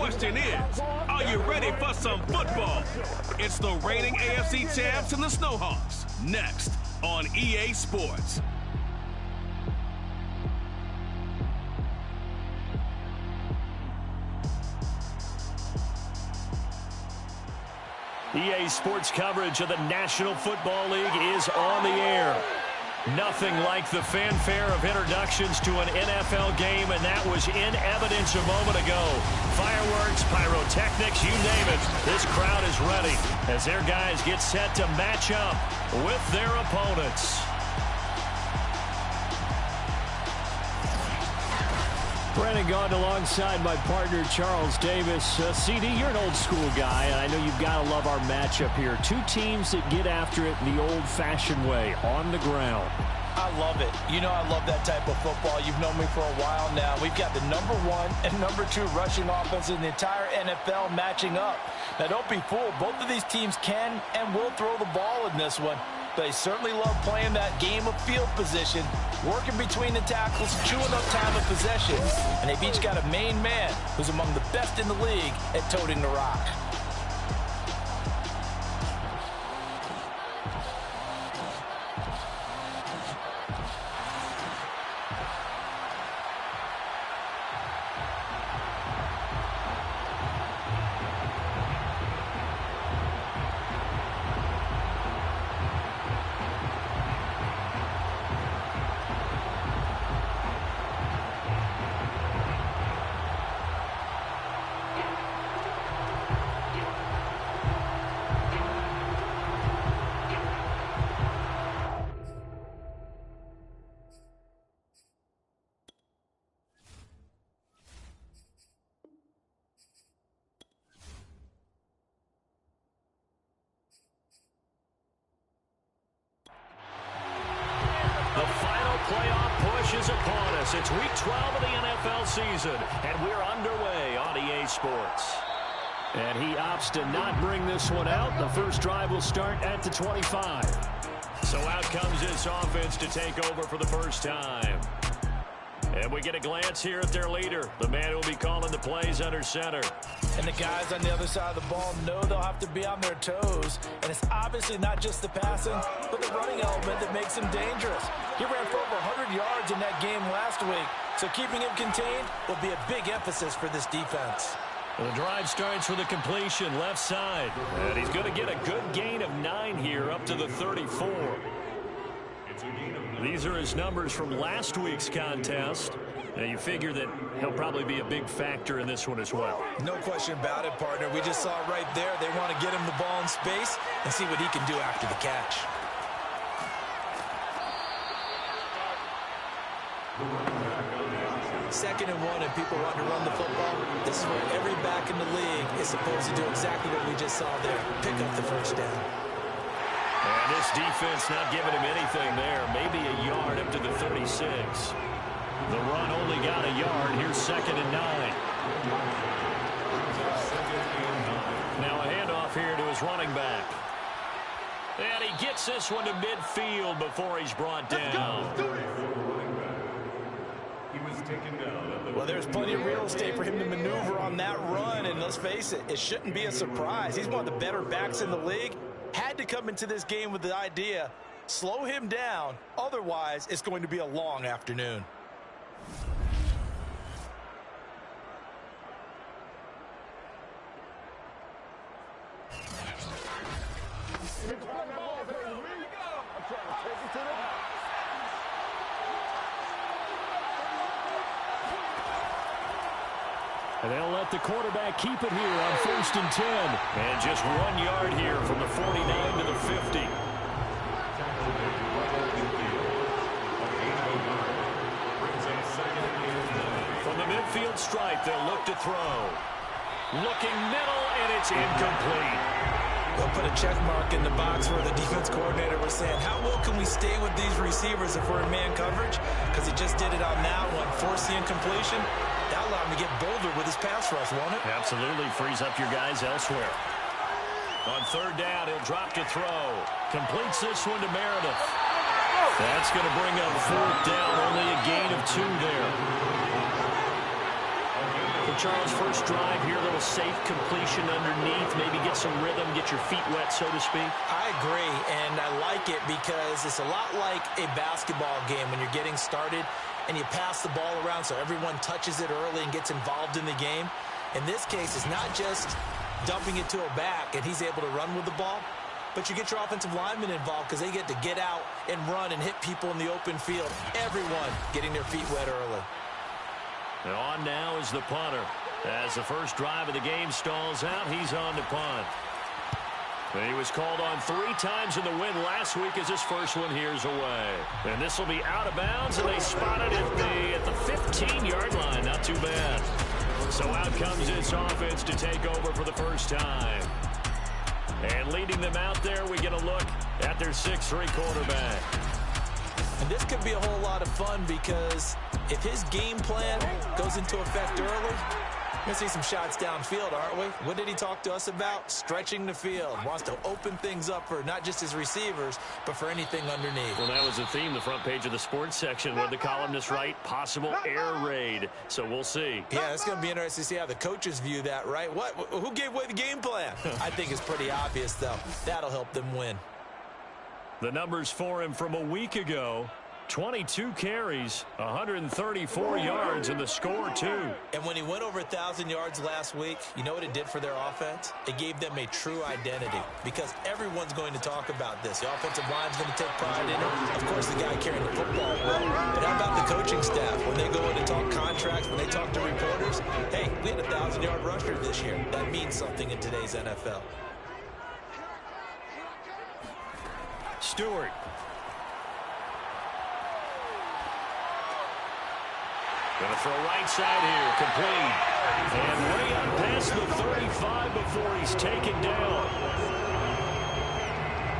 question is, are you ready for some football? It's the reigning AFC champs and the Snowhawks. Next on EA Sports. EA Sports coverage of the National Football League is on the air. Nothing like the fanfare of introductions to an NFL game, and that was in evidence a moment ago. Fireworks, pyrotechnics, you name it. This crowd is ready as their guys get set to match up with their opponents. Brandon Gaudin alongside my partner, Charles Davis. CD, you're an old-school guy, and I know you've got to love our matchup here. Two teams that get after it the old-fashioned way, on the ground. I love it. You know I love that type of football. You've known me for a while now. We've got the #1 and #2 rushing offense in the entire NFL matching up. Now, don't be fooled. Both of these teams can and will throw the ball in this one. They certainly love playing that game of field position, working between the tackles, chewing up time of possession, and they've each got a main man who's among the best in the league at toting the rock. The final playoff push is upon us. It's week 12 of the NFL season, and we're underway on EA Sports. And he opts to not bring this one out. The first drive will start at the 25. So out comes this offense to take over for the first time. And we get a glance here at their leader, the man who will be calling the plays under center. And the guys on the other side of the ball know they'll have to be on their toes. And it's obviously not just the passing, but the running element that makes him dangerous. He ran for over 100 yards in that game last week, so keeping him contained will be a big emphasis for this defense. Well, the drive starts with a completion left side. And he's going to get a good gain of 9 here up to the 34. These are his numbers from last week's contest. Now, you figure that he'll probably be a big factor in this one as well. No question about it, partner. We just saw it right there. They want to get him the ball in space and see what he can do after the catch. Second and 1, and people want to run the football. This is where every back in the league is supposed to do exactly what we just saw there. Pick up the first down. And this defense not giving him anything there. Maybe a yard up to the 36. The run only got a yard. Here's 2nd and 9. Now a handoff here to his running back. And he gets this one to midfield before he's brought down. Well, there's plenty of real estate for him to maneuver on that run, and let's face it, it shouldn't be a surprise. He's one of the better backs in the league. Had to come into this game with the idea, slow him down, otherwise it's going to be a long afternoon. And they'll let the quarterback keep it here on 1st and 10. And just 1 yard here from the 49 to the 50. From the midfield stripe, they'll look to throw. Looking middle, and it's incomplete. They'll put a check mark in the box where the defense coordinator was saying, how well can we stay with these receivers if we're in man coverage? Because he just did it on that one, force the incompletion. That'll allow him to get bolder with his pass rush, won't it? Absolutely. Frees up your guys elsewhere. On 3rd down, he'll drop to throw. Completes this one to Meredith. That's going to bring up 4th down. Only a gain of 2 there. For Charles, first drive here, a little safe completion underneath, maybe get some rhythm, get your feet wet, so to speak. I agree, and I like it because it's a lot like a basketball game when you're getting started and you pass the ball around so everyone touches it early and gets involved in the game. In this case, it's not just dumping it to a back and he's able to run with the ball, but you get your offensive linemen involved because they get to get out and run and hit people in the open field. Everyone getting their feet wet early. And on now is the punter. As the first drive of the game stalls out, he's on to punt. He was called on 3 times in the win last week as his first one here's away. And this will be out of bounds, and they spot it at the 15-yard line. Not too bad. So out comes this offense to take over for the first time. And leading them out there, we get a look at their 6'3" quarterback. And this could be a whole lot of fun because if his game plan goes into effect early, we're going to see some shots downfield, aren't we? What did he talk to us about? Stretching the field. Wants to open things up for not just his receivers, but for anything underneath. Well, that was the theme, the front page of the sports section, where the columnists write possible air raid. So we'll see. Yeah, it's going to be interesting to see how the coaches view that, right? What? Who gave away the game plan? I think it's pretty obvious, though. That'll help them win. The numbers for him from a week ago: 22 carries, 134 yards, and the score, too. And when he went over 1,000 yards last week, you know what it did for their offense? It gave them a true identity because everyone's going to talk about this. The offensive line's going to take pride in it. Of course, the guy carrying the football will. But how about the coaching staff? When they go in and talk contracts, when they talk to reporters, hey, we had a 1,000-yard rusher this year. That means something in today's NFL. Stewart. Going to throw right side here, complete. And way up past the 35 before he's taken down.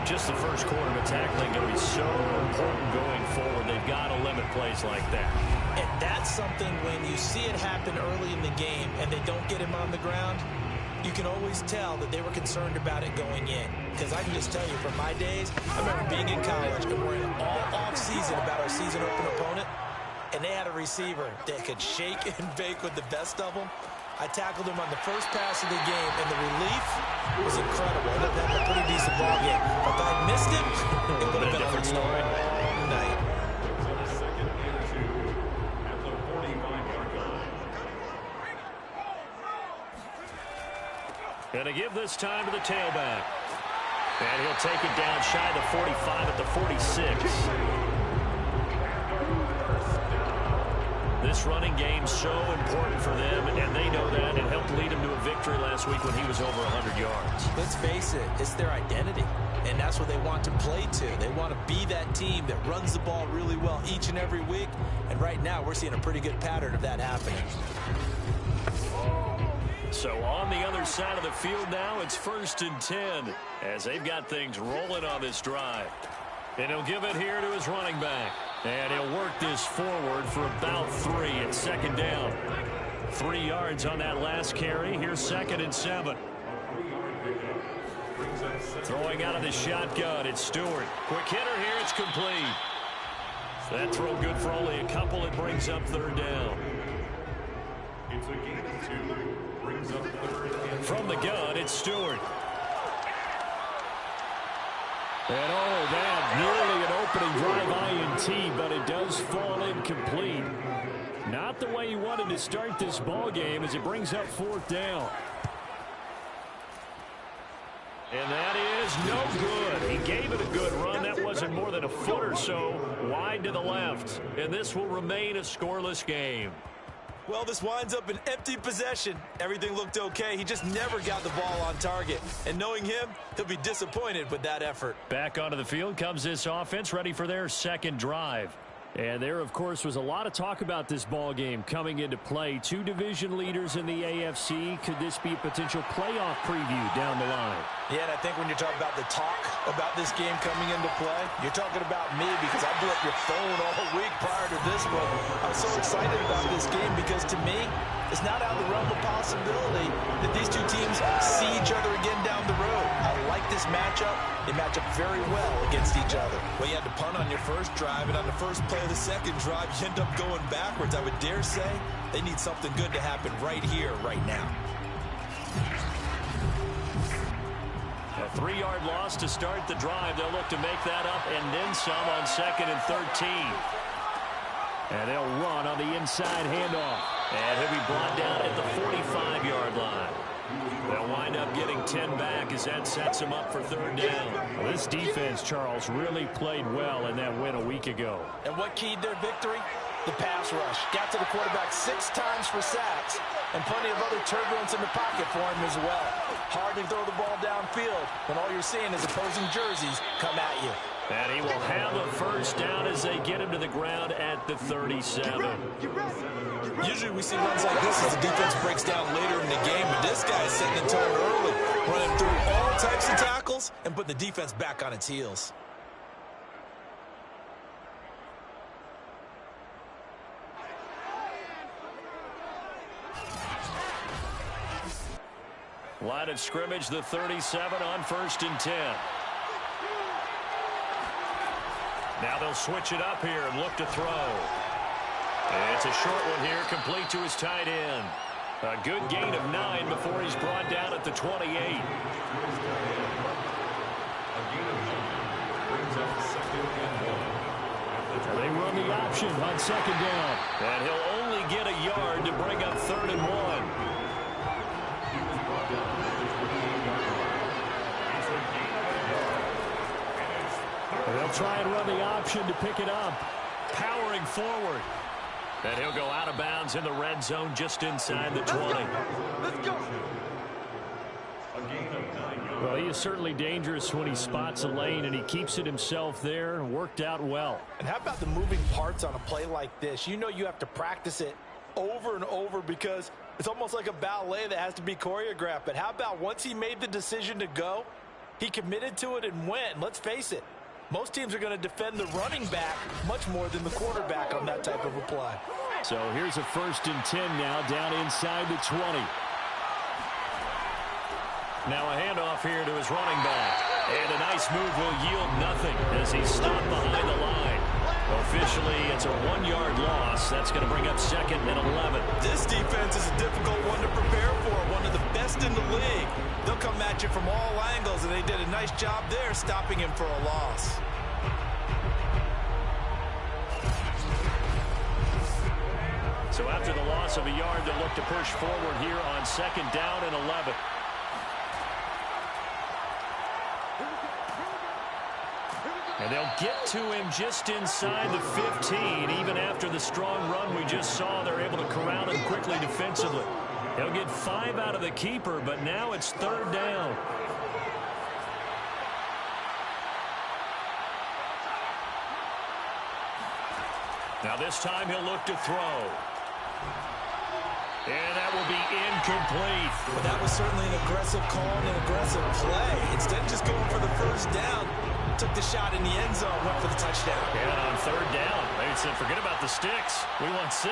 Just the first quarter of tackling going to be so important going forward. They've got to limit plays like that. And that's something when you see it happen early in the game and they don't get him on the ground, you can always tell that they were concerned about it going in. Because I can just tell you, from my days, I remember being in college and worrying all off-season about our season open opponent, and they had a receiver that could shake and bake with the best of them. I tackled him on the first pass of the game, and the relief was incredible. I ended up having a pretty decent ball game. But if I missed him, it would have been a different story all night. Going to give this time to the tailback. And he'll take it down shy of the 45 at the 46. This running game's so important for them, and they know that. It helped lead him to a victory last week when he was over 100 yards. Let's face it, it's their identity, and that's what they want to play to. They want to be that team that runs the ball really well each and every week, and right now we're seeing a pretty good pattern of that happening. So on the other side of the field now, it's 1st and 10 as they've got things rolling on this drive. And he'll give it here to his running back. And he'll work this forward for about 3 at second down. 3 yards on that last carry. Here's 2nd and 7. Throwing out of the shotgun, it's Stewart. Quick hitter here, it's complete. That throw good for only a couple. It brings up 3rd down. It's a gain of 2. Brings up 3rd and From the gun, it's Stewart. And that nearly an opening drive INT, but it does fall incomplete. Not the way he wanted to start this ball game as it brings up 4th down. And that is no good. He gave it a good run. That wasn't more than a foot or so wide to the left. And this will remain a scoreless game. Well, this winds up an empty possession. Everything looked okay. He just never got the ball on target. And knowing him, he'll be disappointed with that effort. Back onto the field comes this offense, ready for their 2nd drive. And there, of course, was a lot of talk about this ball game coming into play. 2 division leaders in the AFC. Could this be a potential playoff preview down the line? Yeah, and I think when you're talking about the talk about this game coming into play, you're talking about me because I blew up your phone all week prior to this one. I was so excited about this game because, to me, it's not out of the realm of possibility that these two teams see each other again down the road. I like this matchup, they match up very well against each other. Well, you had to punt on your first drive, and on the first play of the second drive, you end up going backwards. I would dare say they need something good to happen right here, right now. A 3-yard loss to start the drive. They'll look to make that up and then some on 2nd and 13. And they'll run on the inside handoff. And he'll be brought down at the 45-yard line. They'll wind up getting 10 back as that sets them up for 3rd down. Well, this defense, Charles, really played well in that win a week ago. And what keyed their victory? The pass rush. Got to the quarterback 6 times for sacks, and plenty of other turbulence in the pocket for him as well. Hard to throw the ball downfield when all you're seeing is opposing jerseys come at you. And he will have a 1st down as they get him to the ground at the 37. Usually we see runs like this as the defense breaks down later in the game, but this guy is setting the tone early, running through all types of tackles and putting the defense back on its heels. Line of scrimmage, the 37 on 1st and 10. Now they'll switch it up here and look to throw. It's a short one here, complete to his tight end. A good gain of 9 before he's brought down at the 28. They run the option on 2nd down. And he'll only get a yard to bring up 3rd and 1. They'll try and run the option to pick it up. Powering forward. And he'll go out of bounds in the red zone just inside the 20. Let's go. A gain of 9 yards. Well, he is certainly dangerous when he spots a lane, and he keeps it himself there and worked out well. And how about the moving parts on a play like this? You know you have to practice it over and over because it's almost like a ballet that has to be choreographed. But how about once he made the decision to go, he committed to it and went. And let's face it, most teams are going to defend the running back much more than the quarterback on that type of a play. So here's a 1st and 10 now down inside the 20. Now a handoff here to his running back. And a nice move will yield nothing as he's stopped behind the line. Officially, it's a 1-yard loss. That's going to bring up 2nd and 11. This defense is a difficult one to prepare for, one of the best in the league. They'll come at you from all angles, and they did a nice job there stopping him for a loss. So after the loss of a yard, they'll look to push forward here on 2nd down and 11. And they'll get to him just inside the 15. Even after the strong run we just saw, they're able to corral him quickly defensively. They'll get 5 out of the keeper, but now it's 3rd down. Now this time he'll look to throw. And that will be incomplete. But that was certainly an aggressive call and an aggressive play. Instead of just going for the 1st down, took the shot in the end zone, went for the touchdown. And on 3rd down, they said, forget about the sticks. We want 6.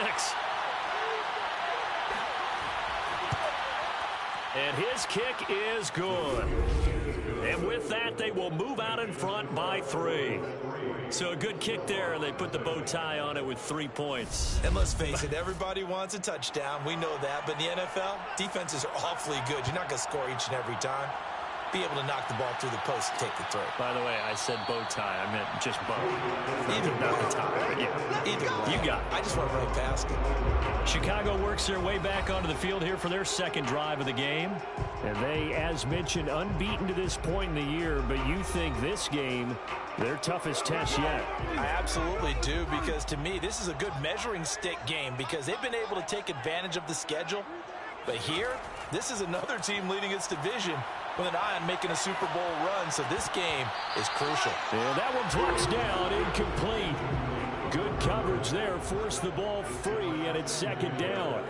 And his kick is good. And with that, they will move out in front by 3. So a good kick there, and they put the bow tie on it with 3 points. And let's face it, everybody wants a touchdown. We know that. But in the NFL, defenses are awfully good. You're not going to score each and every time. Be able to knock the ball through the post and take the throw. By the way, I said bow tie. I meant just bow. Either not the tie. But yeah. Either way. You got it. I just want to run past it. Chicago works their way back onto the field here for their 2nd drive of the game. And they, as mentioned, unbeaten to this point in the year. But you think this game, their toughest test yet? I absolutely do, because to me, this is a good measuring stick game because they've been able to take advantage of the schedule. But here, this is another team leading its division with an eye on making a Super Bowl run, so this game is crucial. And that one drops down, incomplete. Good coverage there, forced the ball free, and it's 2nd down.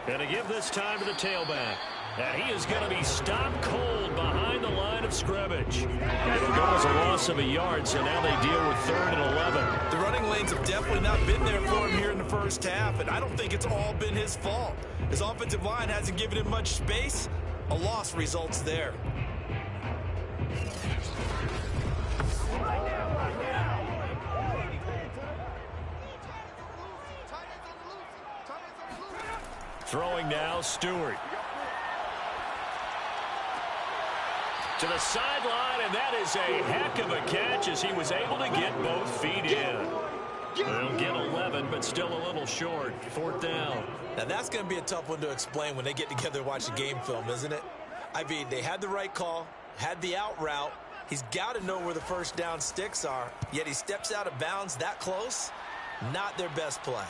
Going to give this time to the tailback. And he is going to be stopped cold behind the line of scrimmage. It'll go as a loss of a yard, so now they deal with 3rd and 11. The running lanes have definitely not been there for him here in the 1st half, and I don't think it's all been his fault. His offensive line hasn't given him much space. A loss results there. Throwing now, Stewart. To the sideline, and that is a heck of a catch as he was able to get both feet in. They'll get 11, but still a little short. 4th down. Now, that's going to be a tough one to explain when they get together and watch the game film, isn't it? I mean, they had the right call, had the out route. He's got to know where the first down sticks are, yet he steps out of bounds that close. Not their best play.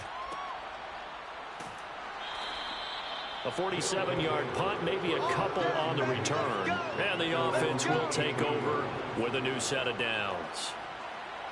A 47-yard punt, maybe a couple on the return. And the offense will take over with a new set of downs.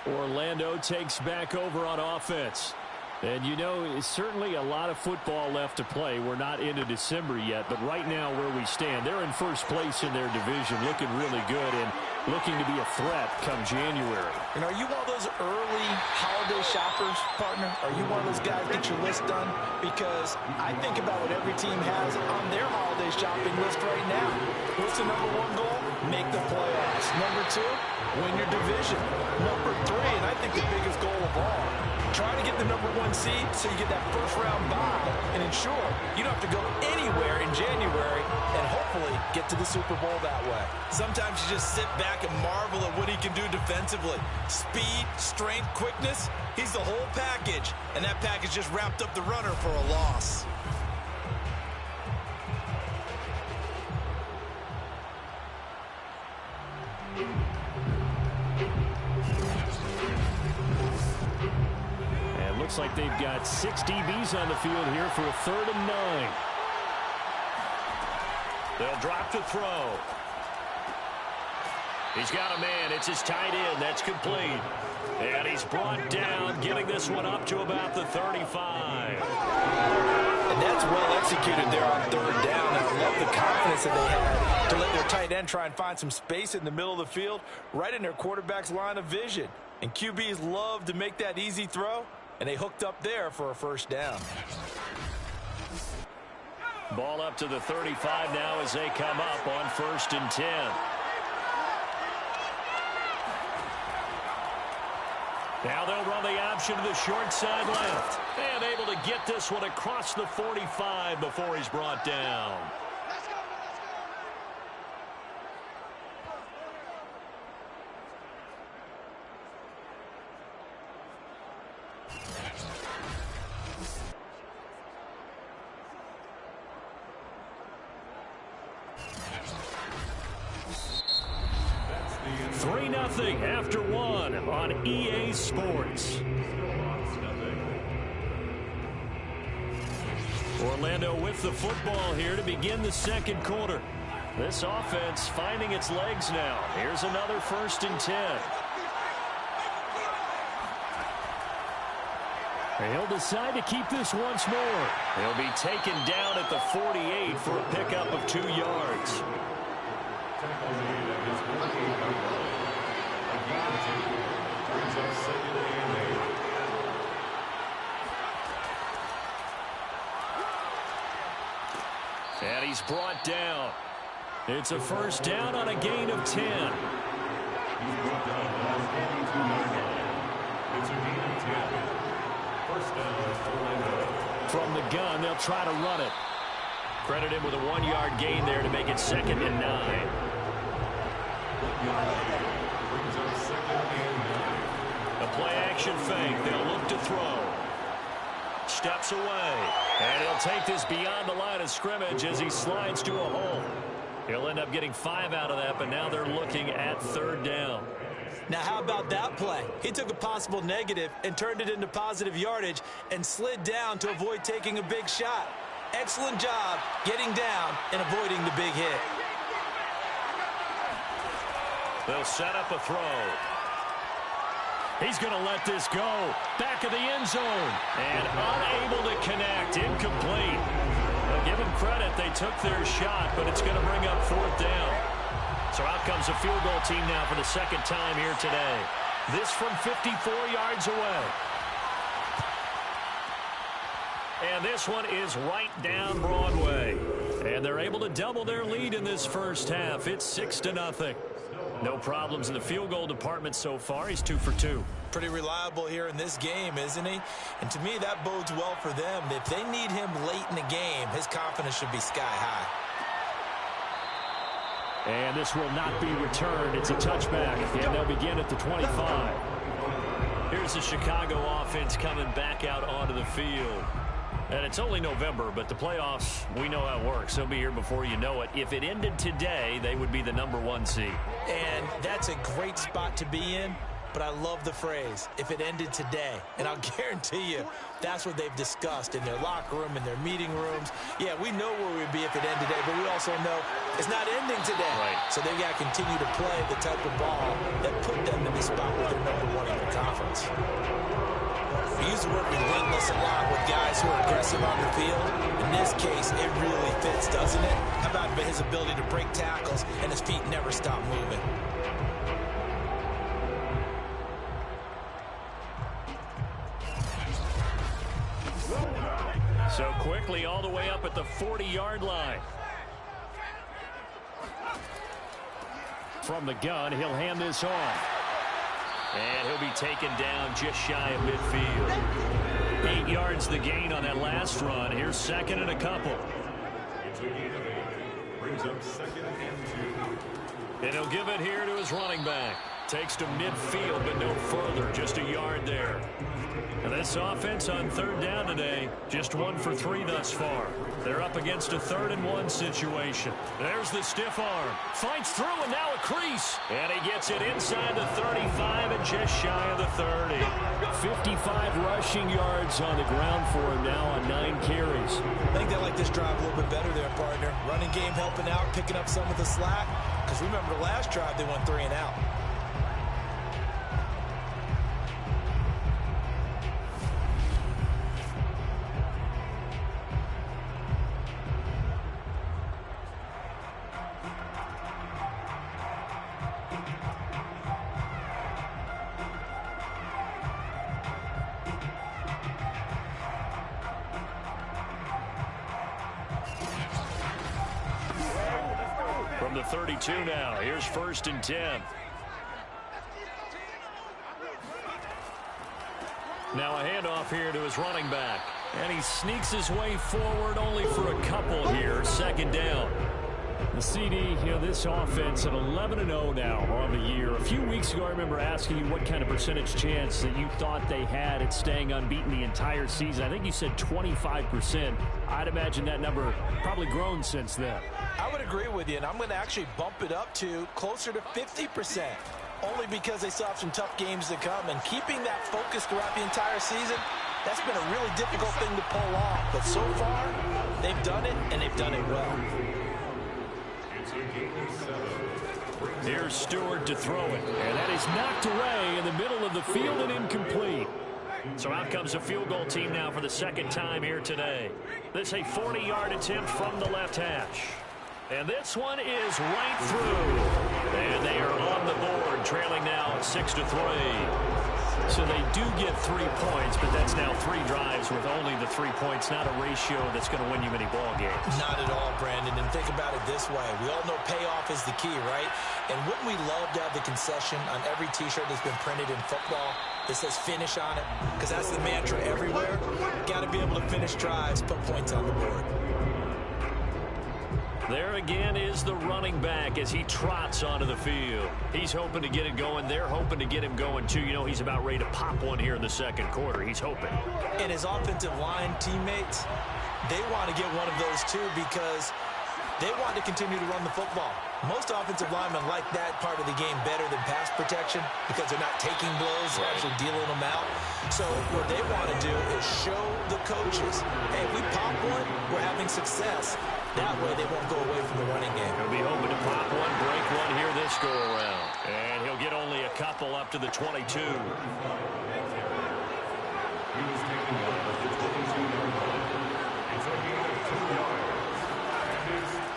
Orlando takes back over on offense. And, you know, it's certainly a lot of football left to play. We're not into December yet, but right now where we stand, they're in first place in their division, looking really good and looking to be a threat come January. And are you one of those early holiday shoppers, partner? Are you one of those guys get your list done? Because I think about what every team has on their holiday shopping list right now. What's the number one goal? Make the playoffs. Number 2, win your division. Number 3, and I think the biggest goal of all, try to get the number 1 seed so you get that first round bye and ensure you don't have to go anywhere in January and hopefully get to the Super Bowl that way. Sometimes you just sit back and marvel at what he can do defensively. Speed, strength, quickness, he's the whole package. And that package just wrapped up the runner for a loss. Looks like they've got 6 DBs on the field here for a 3rd and 9. They'll drop to throw. He's got a man. It's his tight end. That's complete. And he's brought down, getting this one up to about the 35. And that's well executed there on 3rd down. And I love the confidence that they had to let their tight end try and find some space in the middle of the field, right in their quarterback's line of vision. And QBs love to make that easy throw. And they hooked up there for a 1st down. Ball up to the 35 now as they come up on 1st and 10. Now they'll run the option to the short side left. And able to get this one across the 45 before he's brought down. After 1 on EA Sports. Orlando with the football here to begin the 2nd quarter. This offense finding its legs now. Here's another 1st and 10. He'll decide to keep this once more. He'll be taken down at the 48 for a pickup of 2 yards. And he's brought down. It's a 1st down on a gain of 10. From the gun, they'll try to run it. Credit him with a 1-yard gain there to make it 2nd and 9. A play-action fake. They'll look to throw. Steps away. And he'll take this beyond the line of scrimmage as he slides to a hole. He'll end up getting 5 out of that, but now they're looking at 3rd down. Now, how about that play? He took a possible negative and turned it into positive yardage and slid down to avoid taking a big shot. Excellent job getting down and avoiding the big hit. They'll set up a throw. He's going to let this go. Back of the end zone. And unable to connect. Incomplete. Well, give them credit. They took their shot, but it's going to bring up 4th down. So out comes a field goal team now for the 2nd time here today. This from 54 yards away. And this one is right down Broadway. And they're able to double their lead in this 1st half. It's 6-0. No problems in the field goal department so far. He's 2 for 2. Pretty reliable here in this game, isn't he? And to me, that bodes well for them. If they need him late in the game, his confidence should be sky high. And this will not be returned. It's a touchback, and they'll begin at the 25. Here's the Chicago offense coming back out onto the field. And it's only November, but the playoffs, we know how it works. They'll be here before you know it. If it ended today, they would be the #1 seed. And that's a great spot to be in, but I love the phrase, if it ended today. And I'll guarantee you, that's what they've discussed in their locker room, in their meeting rooms. Yeah, we know where we'd be if it ended today, but we also know it's not ending today. Right. So they've got to continue to play the type of ball that put them in the spot where they're #1 in the conference. We use the word relentless a lot with guys who are aggressive on the field. In this case, it really fits, doesn't it? How about his ability to break tackles and his feet never stop moving? So quickly all the way up at the 40-yard line. From the gun, he'll hand this off. And he'll be taken down just shy of midfield. 8 yards the gain on that last run. Here's second and a couple. It's a gain of 8. Brings up 2nd and 2. And he'll give it here to his running back. Takes to midfield, but no further. Just a yard there. And this offense on 3rd down today, just 1 for 3 thus far. They're up against a 3rd and 1 situation. There's the stiff arm. Fights through, and now a crease. And he gets it inside the 35 and just shy of the 30. 55 rushing yards on the ground for him now on 9 carries. I think they like this drive a little bit better there, partner. Running game helping out, picking up some of the slack. Because remember, the last drive they went 3 and out. From the 32 now, here's 1st and 10. Now a handoff here to his running back. And he sneaks his way forward only for a couple here. 2nd down. The CD, this offense at 11-0 now on the year. A few weeks ago, I remember asking you what kind of percentage chance that you thought they had at staying unbeaten the entire season. I think you said 25%. I'd imagine that number probably grown since then. I would agree with you, and I'm going to actually bump it up to closer to 50%. Only because they still have some tough games to come. And keeping that focus throughout the entire season, that's been a really difficult thing to pull off. But so far, they've done it, and they've done it well. Here's Stewart to throw it. And that is knocked away in the middle of the field and incomplete. So out comes a field goal team now for the 2nd time here today. This is a 40-yard attempt from the left hash. And this one is right through. And they are on the board, trailing now 6-3. So they do get 3 points, but that's now 3 drives with only the 3 points, not a ratio that's going to win you many ball games. Not at all, Brandon. And think about it this way. We all know payoff is the key, right? And wouldn't we love to have the concession on every T-shirt that's been printed in football that says finish on it? Because that's the mantra everywhere. Got to be able to finish drives, put points on the board. There again is the running back as he trots onto the field. He's hoping to get it going. They're hoping to get him going, too. He's about ready to pop one here in the 2nd quarter. He's hoping. And his offensive line teammates, they want to get one of those, too, because they want to continue to run the football. Most offensive linemen like that part of the game better than pass protection because they're not taking blows, they're actually dealing them out. So what they want to do is show the coaches, hey, if we pop one, we're having success. That way they won't go away from the running game. He'll be hoping to pop one, break one here this go-around. And he'll get only a couple up to the 22.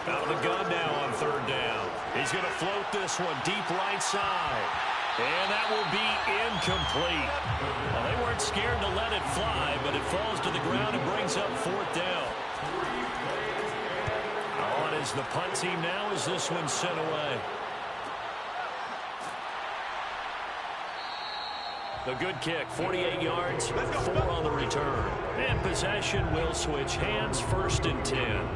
Out of the gun now on 3rd down. He's going to float this one deep right side. And that will be incomplete. Well, they weren't scared to let it fly, but it falls to the ground and brings up 4th down. On is the punt team now as this one's sent away. The good kick, 48 yards, 4 on the return. And possession will switch hands, 1st and 10.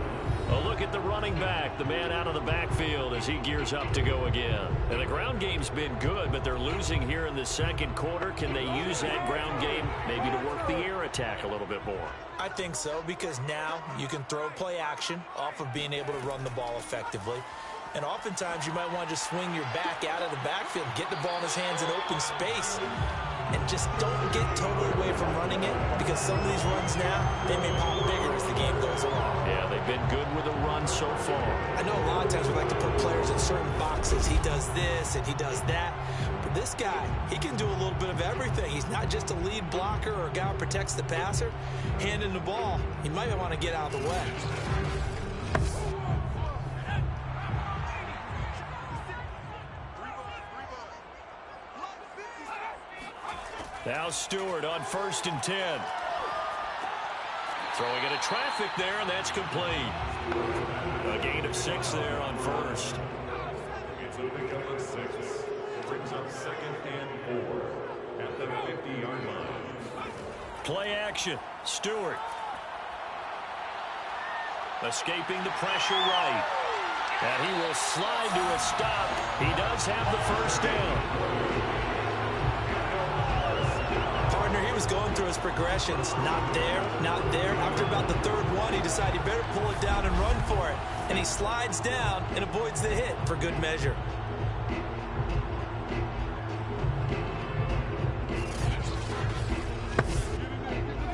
A look at the running back, the man out of the backfield as he gears up to go again. And the ground game's been good, but they're losing here in the second quarter. Can they use that ground game maybe to work the air attack a little bit more? I think so, because now you can throw play action off of being able to run the ball effectively. And oftentimes you might want to just swing your back out of the backfield, get the ball in his hands in open space, and just don't get totally away from running it, because some of these runs now, they may pop bigger as the game goes along. Yeah, they've been good with a run so far. I know a lot of times we like to put players in certain boxes. He does this and he does that. But this guy, he can do a little bit of everything. He's not just a lead blocker or a guy who protects the passer. Handing the ball, he might want to get out of the way. Now Stewart on 1st and 10. Throwing into traffic there, and that's complete. A gain of 6 there on 1st. It's a pickup of 6. Brings up 2nd and 4 at the 50-yard line. Play action. Stewart. Escaping the pressure right. And he will slide to a stop. He does have the 1st down. He was going through his progressions. Not there, not there. After about the 3rd one, he decided he better pull it down and run for it. And he slides down and avoids the hit for good measure.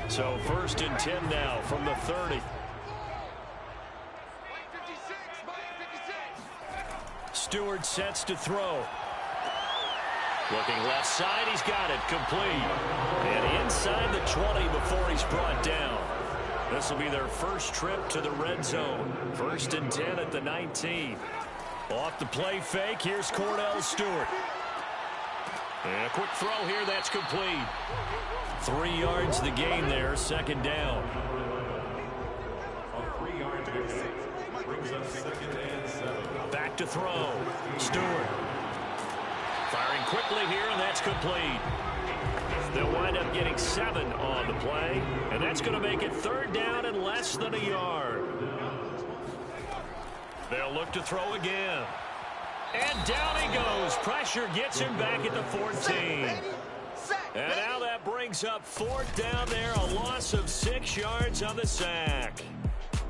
So 1st and 10 now from the 30. Stewart sets to throw. Looking left side, he's got it, complete. And inside the 20 before he's brought down. This will be their first trip to the red zone. 1st and 10 at the 19. Off the play fake, here's Cordell Stewart. And a quick throw here, that's complete. 3 yards the gain there, 2nd down. A 3-yard pickup brings up 2nd and 7. Back to throw, Stewart. Firing quickly here, and that's complete. They'll wind up getting 7 on the play, and that's going to make it 3rd down and less than a yard. They'll look to throw again. And down he goes. Pressure gets him back at the 14. And now that brings up 4th down there, a loss of 6 yards on the sack.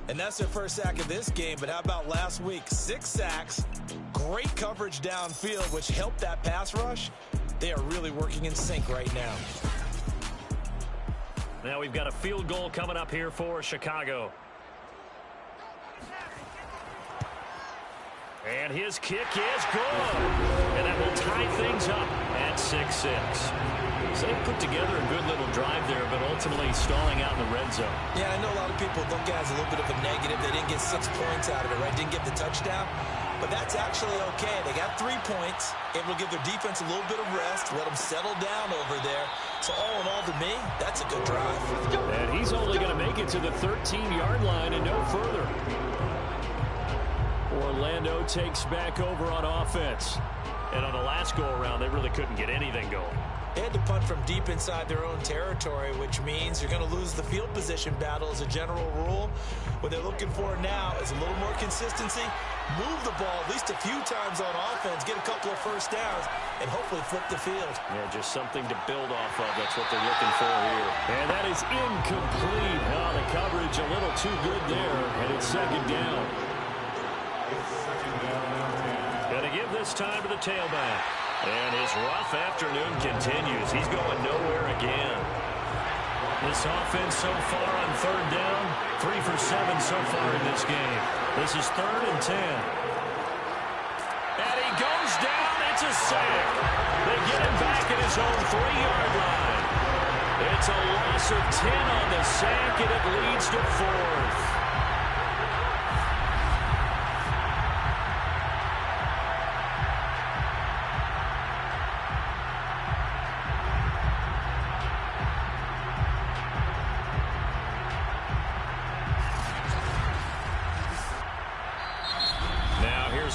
And that's their first sack of this game, but how about last week? 6 sacks, great coverage downfield, which helped that pass rush. They are really working in sync right now. Now we've got a field goal coming up here for Chicago. And his kick is good. And that will tie things up at 6-6. So they put together a good little drive there, but ultimately stalling out in the red zone. Yeah, I know a lot of people look at it as a little bit of a negative. They didn't get 6 points out of it, right? Didn't get the touchdown. But that's actually okay. They got 3 points. Able to give their defense a little bit of rest, let them settle down over there. So all in all, to me, that's a good drive. And he's only going to make it to the 13-yard line and no further. Orlando takes back over on offense. And on the last go-around, they really couldn't get anything going. They had to punt from deep inside their own territory, which means you're going to lose the field position battle as a general rule. What they're looking for now is a little more consistency, move the ball at least a few times on offense, get a couple of 1st downs, and hopefully flip the field. Yeah, just something to build off of. That's what they're looking for here. And that is incomplete. Oh, the coverage a little too good there, and it's 2nd down. Going to give this time to the tailback. And his rough afternoon continues. He's going nowhere again. This offense so far on 3rd down, 3 for 7 so far in this game. This is 3rd and 10. And he goes down. It's a sack. They get him back at his own 3-yard line. It's a loss of 10 on the sack, and it leads to 4th.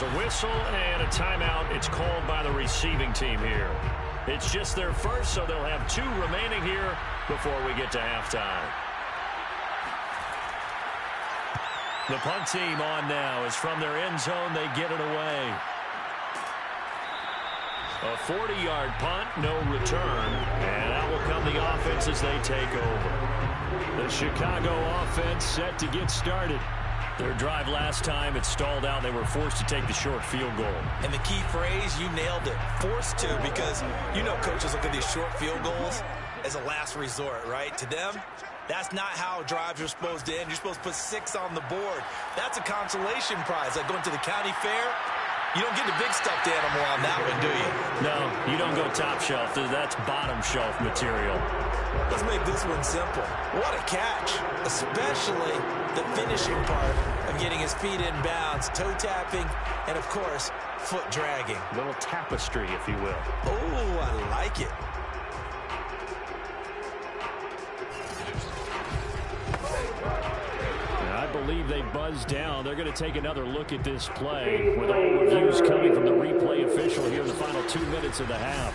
A whistle and a timeout. It's called by the receiving team here. It's just their first, so they'll have 2 remaining here before we get to halftime. The punt team on now is from their end zone. They get it away. A 40-yard punt, no return. And out will come the offense as they take over. The Chicago offense set to get started. Their drive last time, it stalled out. They were forced to take the short field goal. And the key phrase, you nailed it. Forced to, because you know coaches look at these short field goals as a last resort, right? To them, that's not how drives are supposed to end. You're supposed to put 6 on the board. That's a consolation prize. Like going to the county fair, you don't get the big stuffed animal on that one, do you? No, you don't go top shelf. That's bottom shelf material. Let's make this one simple. What a catch, especially the finishing part of getting his feet in bounds, toe tapping, and of course, foot dragging. A little tapestry, if you will. Oh, I like it. I believe they buzzed down. They're going to take another look at this play with all reviews coming from the replay official here in the final 2 minutes of the half.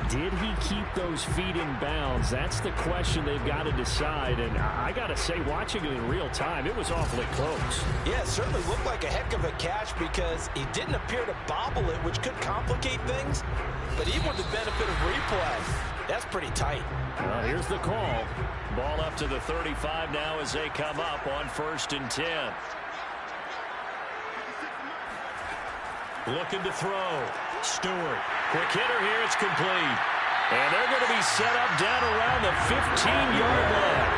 Did he keep those feet in bounds? That's the question they've got to decide. And I got to say, watching it in real time, it was awfully close. Yeah, it certainly looked like a heck of a catch because he didn't appear to bobble it, which could complicate things. But even with the benefit of replay, that's pretty tight. Well, here's the call. Ball up to the 35 now as they come up on 1st and 10. Looking to throw. Stewart. Quick hitter here. It's complete. And they're going to be set up down around the 15-yard line.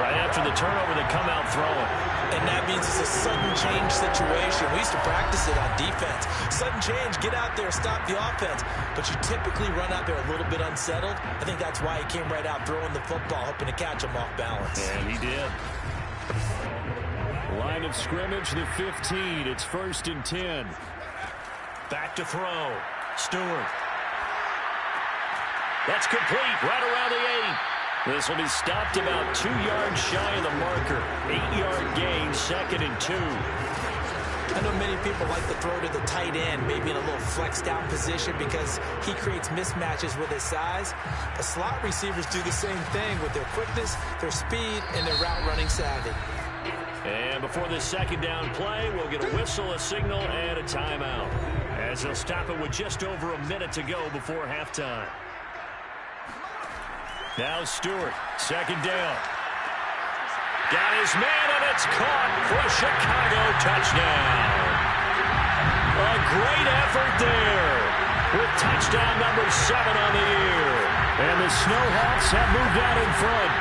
Right after the turnover, they come out throwing. And that means it's a sudden change situation. We used to practice it on defense. Sudden change, get out there, stop the offense. But you typically run out there a little bit unsettled. I think that's why he came right out throwing the football, hoping to catch him off balance. And he did. Line of scrimmage, the 15. It's 1st and 10. Back to throw. Stewart. That's complete right around the 8. This will be stopped about 2 yards shy of the marker. 8-yard gain, 2nd and 2. I know many people like to throw to the tight end, maybe in a little flexed down position because he creates mismatches with his size. The slot receivers do the same thing with their quickness, their speed, and their route running savvy. And before this 2nd down play, we'll get a whistle, a signal, and a timeout. As they'll stop it with just over a minute to go before halftime. Now Stewart, 2nd down. Got his man, and it's caught for a Chicago touchdown. A great effort there with touchdown number 7 on the year. And the Snowhawks have moved out in front.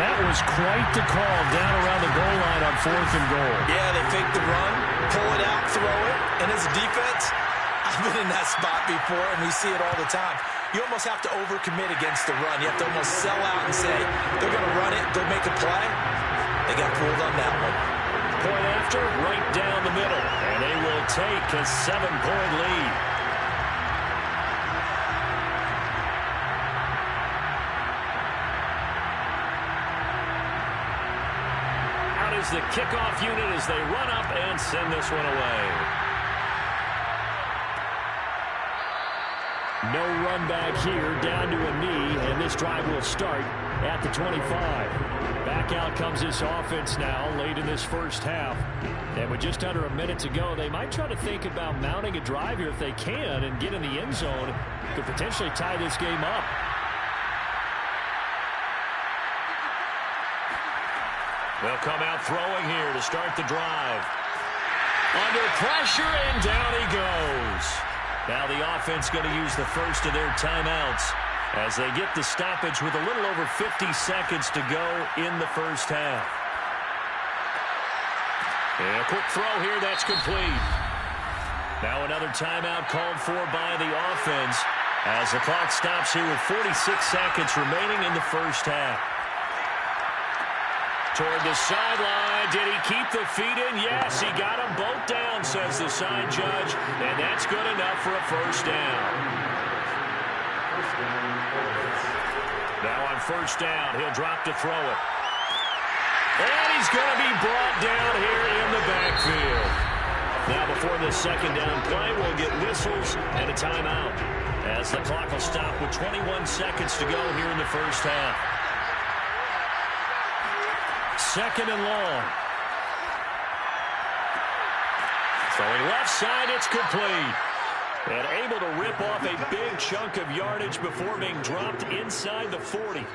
That was quite the call down around the goal line on 4th and goal. Yeah, they fake the run, pull it out, throw it. And as a defense, I've been in that spot before, and we see it all the time. You almost have to overcommit against the run. You have to almost sell out and say, they're going to run it, go make a play. They got fooled on that one. Point after, right down the middle. And they will take a 7-point lead. Out is the kickoff unit as they run up and send this one away. No run back here, down to a knee, and this drive will start at the 25. Back out comes this offense now late in this first half. And with just under a minute to go, they might try to think about mounting a drive here if they can and get in the end zone. Could potentially tie this game up. They'll come out throwing here to start the drive. Under pressure, and down he goes. Now the offense going to use the first of their timeouts as they get the stoppage with a little over 50 seconds to go in the first half. And a quick throw here, that's complete. Now another timeout called for by the offense as the clock stops here with 46 seconds remaining in the first half. Toward the sideline. Did he keep the feet in? Yes, he got them both down, says the side judge. And that's good enough for a first down. Now on first down, he'll drop to throw it. And he's going to be brought down here in the backfield. Now, before this second down play, we'll get whistles and a timeout, as the clock will stop with 21 seconds to go here in the first half. Second and long. Throwing left side, it's complete. And able to rip off a big chunk of yardage before being dropped inside the 40.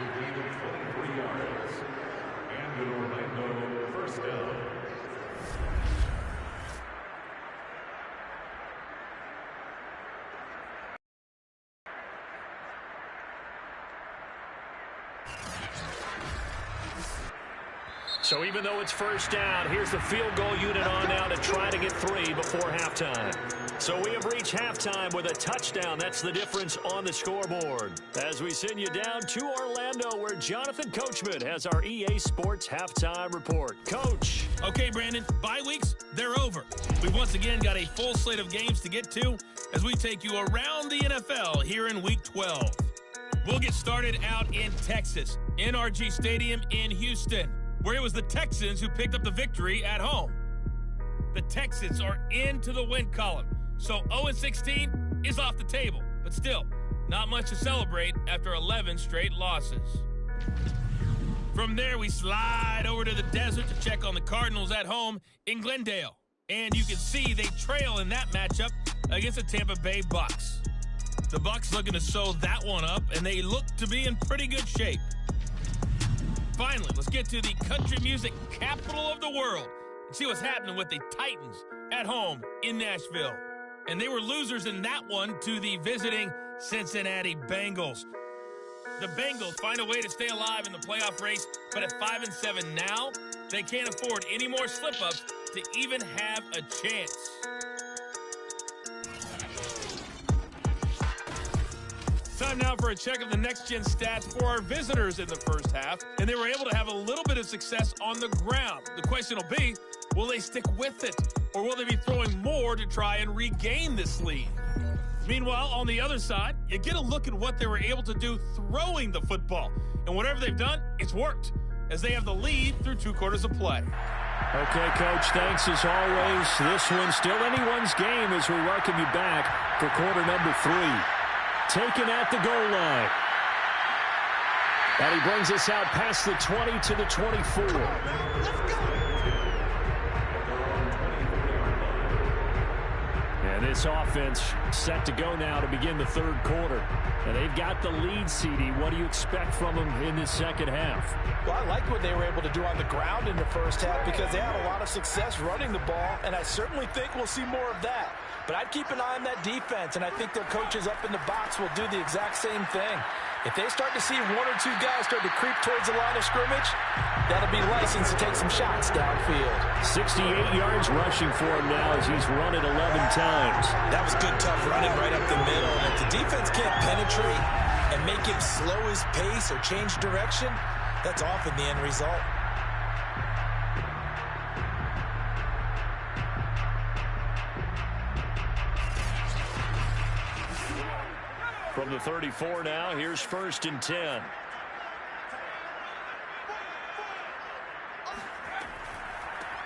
So even though it's first down, here's the field goal unit on now to try to get 3 before halftime. So we have reached halftime with a touchdown. That's the difference on the scoreboard. As we send you down to Orlando, where Jonathan Coachman has our EA Sports Halftime Report. Coach. Okay, Brandon, bye weeks, they're over. We've once again got a full slate of games to get to as we take you around the NFL here in Week 12. We'll get started out in Texas, NRG Stadium in Houston, where it was the Texans who picked up the victory at home. The Texans are into the win column, so 0-16 is off the table. But still, not much to celebrate after 11 straight losses. From there, we slide over to the desert to check on the Cardinals at home in Glendale. And you can see they trail in that matchup against the Tampa Bay Bucks. The Bucks looking to sew that one up, and they look to be in pretty good shape. Finally, let's get to the country music capital of the world and see what's happening with the Titans at home in Nashville. And they were losers in that one to the visiting Cincinnati Bengals. The Bengals find a way to stay alive in the playoff race, but at 5-7 now, they can't afford any more slip-ups to even have a chance. Time now for a check of the next-gen stats for our visitors in the first half, and they were able to have a little bit of success on the ground. The question will be, will they stick with it, or will they be throwing more to try and regain this lead? Meanwhile, on the other side, you get a look at what they were able to do throwing the football, and whatever they've done, it's worked, as they have the lead through 2 quarters of play. Okay, Coach, thanks as always. This one's still anyone's game as we welcome you back for quarter number 3. Taken at the goal line. And he brings us out past the 20 to the 24. And this offense set to go now to begin the third quarter. And they've got the lead, CD. What do you expect from them in this second half? Well, I liked what they were able to do on the ground in the first half because they had a lot of success running the ball, and I certainly think we'll see more of that. But I'd keep an eye on that defense, and I think their coaches up in the box will do the exact same thing. If they start to see 1 or 2 guys start to creep towards the line of scrimmage, that'll be licensed to take some shots downfield. 68 yards rushing for him now as he's run it 11 times. That was good, tough running right up the middle. And if the defense can't penetrate and make him slow his pace or change direction, that's often the end result. From the 34 now, here's 1st and 10.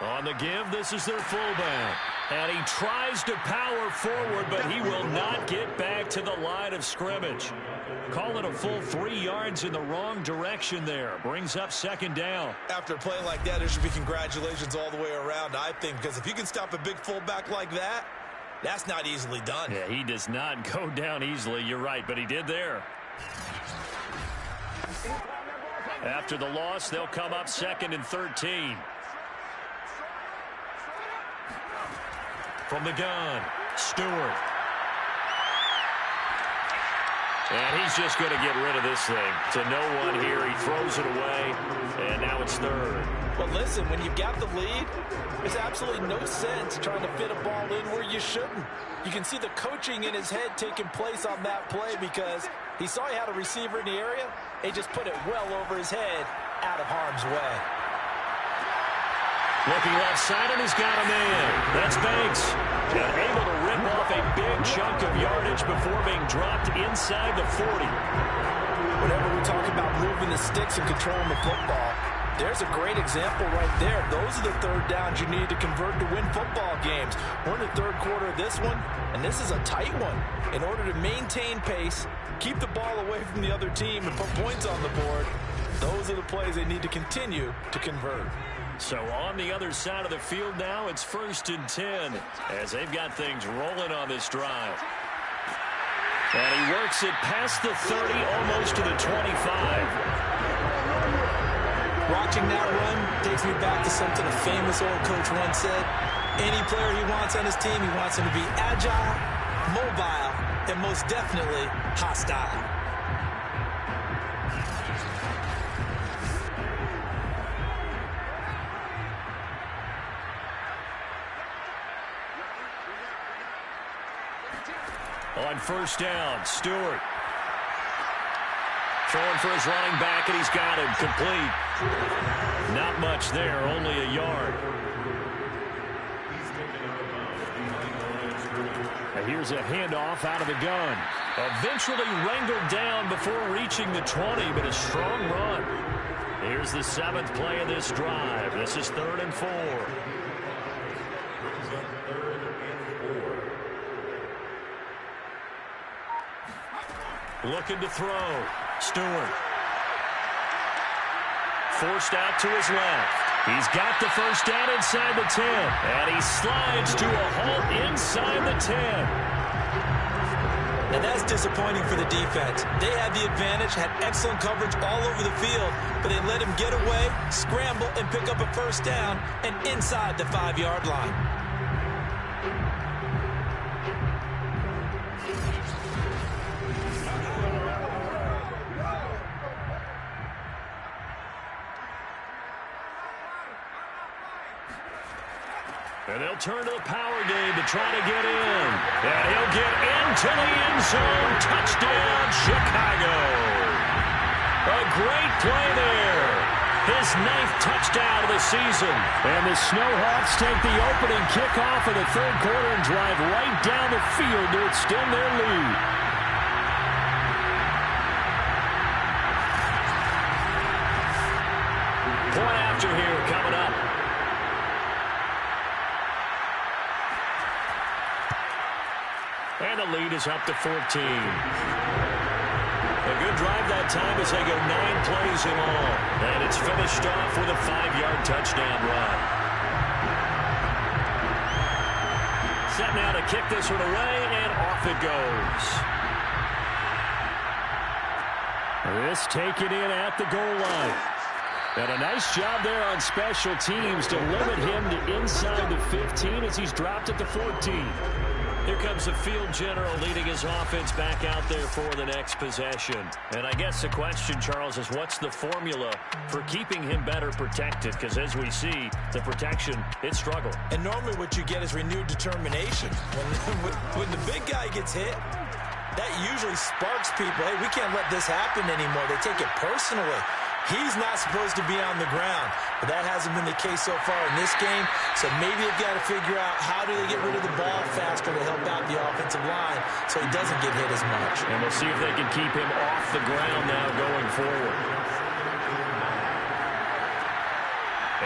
On the give, this is their fullback. And he tries to power forward, but he will not get back to the line of scrimmage. Call it a full 3 yards in the wrong direction there. Brings up 2nd down. After a play like that, there should be congratulations all the way around, I think, because if you can stop a big fullback like that, that's not easily done. Yeah, he does not go down easily. You're right, but he did there. After the loss, they'll come up 2nd and 13. From the gun, Stewart. And he's just going to get rid of this thing. To no one here. He throws it away, and now it's 3rd. Well, listen, when you've got the lead, there's absolutely no sense trying to fit a ball in where you shouldn't. You can see the coaching in his head taking place on that play because he saw he had a receiver in the area. He just put it well over his head, out of harm's way. Looking left side, and he's got a man. That's Banks. And able to rip off a big chunk of yardage before being dropped inside the 40. Whenever we talk about moving the sticks and controlling the football, There's a great example right there. Those are the third downs you need to convert to win football games. We're in the third quarter of this one, and this is a tight one. In order to maintain pace, keep the ball away from the other team, and put points on the board, those are the plays they need to continue to convert. So on the other side of the field now, it's 1st and 10 as they've got things rolling on this drive. And he works it past the 30, almost to the 25. Watching that run takes me back to something a famous old coach once said. Any player he wants on his team, he wants him to be agile, mobile, and most definitely hostile. On 1st down, Stewart. Throwing for his running back, and he's got him complete. Not much there, only a yard. And here's a handoff out of the gun. Eventually wrangled down before reaching the 20, but a strong run. Here's the 7th play of this drive. This is 3rd and 4. Looking to throw. Stewart. Forced out to his left. He's got the 1st down inside the 10. And he slides to a halt inside the 10. Now that's disappointing for the defense. They had the advantage, had excellent coverage all over the field, but they let him get away, scramble, and pick up a 1st down and inside the 5-yard line. And they'll turn to the power game to try to get in. And he'll get into the end zone. Touchdown, Chicago. A great play there. His 9th touchdown of the season. And the Snowhawks take the opening kickoff of the 3rd quarter and drive right down the field to extend their lead. Point after here coming up. And the lead is up to 14. A good drive that time as they go 9 plays in all. And it's finished off with a 5-yard touchdown run. Set now to kick this one away, and off it goes. This taken in at the goal line. And a nice job there on special teams to limit him to inside the 15 as he's dropped at the 14. Here comes the field general leading his offense back out there for the next possession. And I guess the question, Charles, is what's the formula for keeping him better protected? Because as we see, the protection, it struggled. And normally what you get is renewed determination. When the big guy gets hit, that usually sparks people. Hey, we can't let this happen anymore. They take it personally. He's not supposed to be on the ground, but that hasn't been the case so far in this game. So maybe they've got to figure out how do they get rid of the ball faster to help out the offensive line so he doesn't get hit as much. And we'll see if they can keep him off the ground now going forward.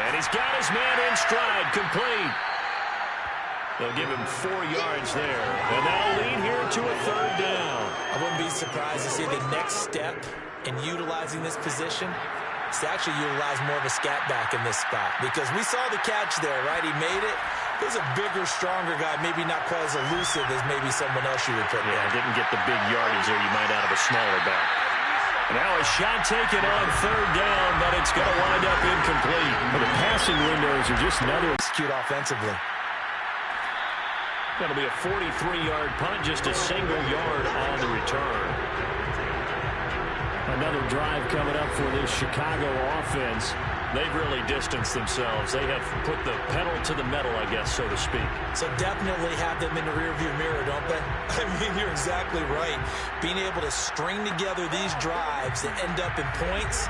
And he's got his man in stride, complete. They'll give him 4 yards there. And that'll lead here to a 3rd down. I wouldn't be surprised to see the next step in utilizing this position is to actually utilize more of a scat back in this spot. Because we saw the catch there, right? He made it. He was a bigger, stronger guy, maybe not quite as elusive as maybe someone else you would put there. Yeah, didn't get the big yardage there you might out of a smaller back. And now a shot taken on 3rd down, but it's going to wind up incomplete. Well, the passing windows are just another execute offensively. That'll be a 43-yard punt, just a single yard on the return. Another drive coming up for this Chicago offense. They've really distanced themselves. They have put the pedal to the metal, I guess, so to speak. So definitely have them in the rearview mirror, don't they? I mean, you're exactly right. Being able to string together these drives that end up in points,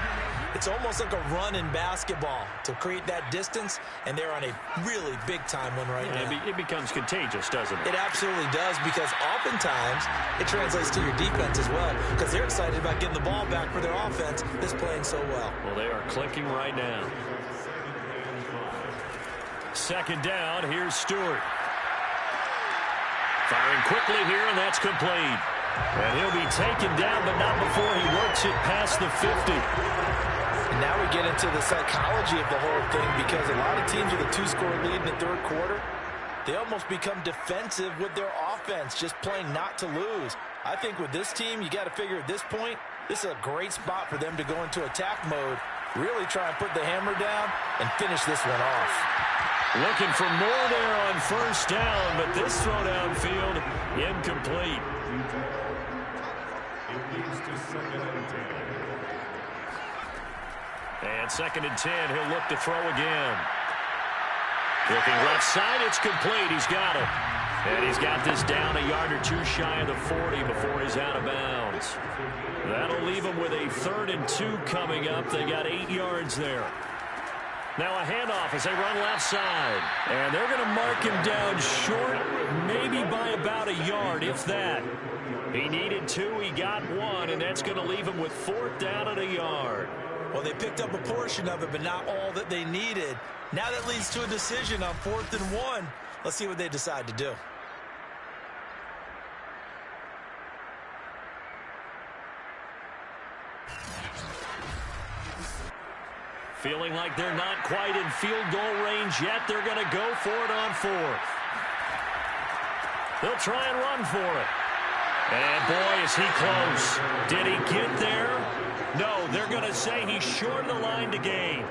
It's almost like a run in basketball to create that distance, and they're on a really big-time one right now. It becomes contagious, doesn't it? It absolutely does, because oftentimes it translates to your defense as well, because they're excited about getting the ball back for their offense that's playing so well. Well, they are clicking right now. Second down, here's Stewart. Firing quickly here, and that's complete. And he'll be taken down, but not before he works it past the 50. And now we get into the psychology of the whole thing, because a lot of teams with a 2-score lead in the third quarter, they almost become defensive with their offense, just playing not to lose. I think with this team, you got to figure at this point, this is a great spot for them to go into attack mode, really try and put the hammer down and finish this one off. Looking for more there on first down, but this throw downfield incomplete. And 2nd and 10, he'll look to throw again. Looking left side, it's complete. He's got it. And he's got this down a yard or two shy of the 40 before he's out of bounds. That'll leave him with a 3rd and 2 coming up. They got 8 yards there. Now a handoff as they run left side. And they're going to mark him down short, maybe by about a yard, if that. He needed 2, he got 1, and that's going to leave him with 4th down at a yard. Well, they picked up a portion of it, but not all that they needed. Now that leads to a decision on 4th and 1. Let's see what they decide to do. Feeling like they're not quite in field goal range yet. They're going to go for it on 4th. They'll try and run for it. And boy, is he close. Did he get there? No, they're going to say he's short of the line to gain.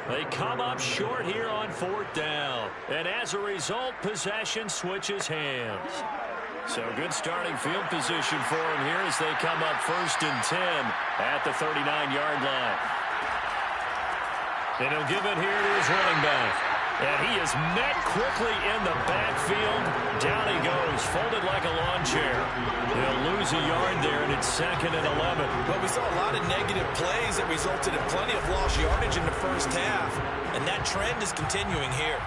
They come up short here on 4th down. And as a result, possession switches hands. So good starting field position for him here as they come up 1st and 10 at the 39-yard line. And he'll give it here to his running back. And he is met quickly in the backfield. Down he goes, folded like a lawn chair. He'll lose a yard there, and it's 2nd and 11. Well, we saw a lot of negative plays that resulted in plenty of lost yardage in the first half. And that trend is continuing here.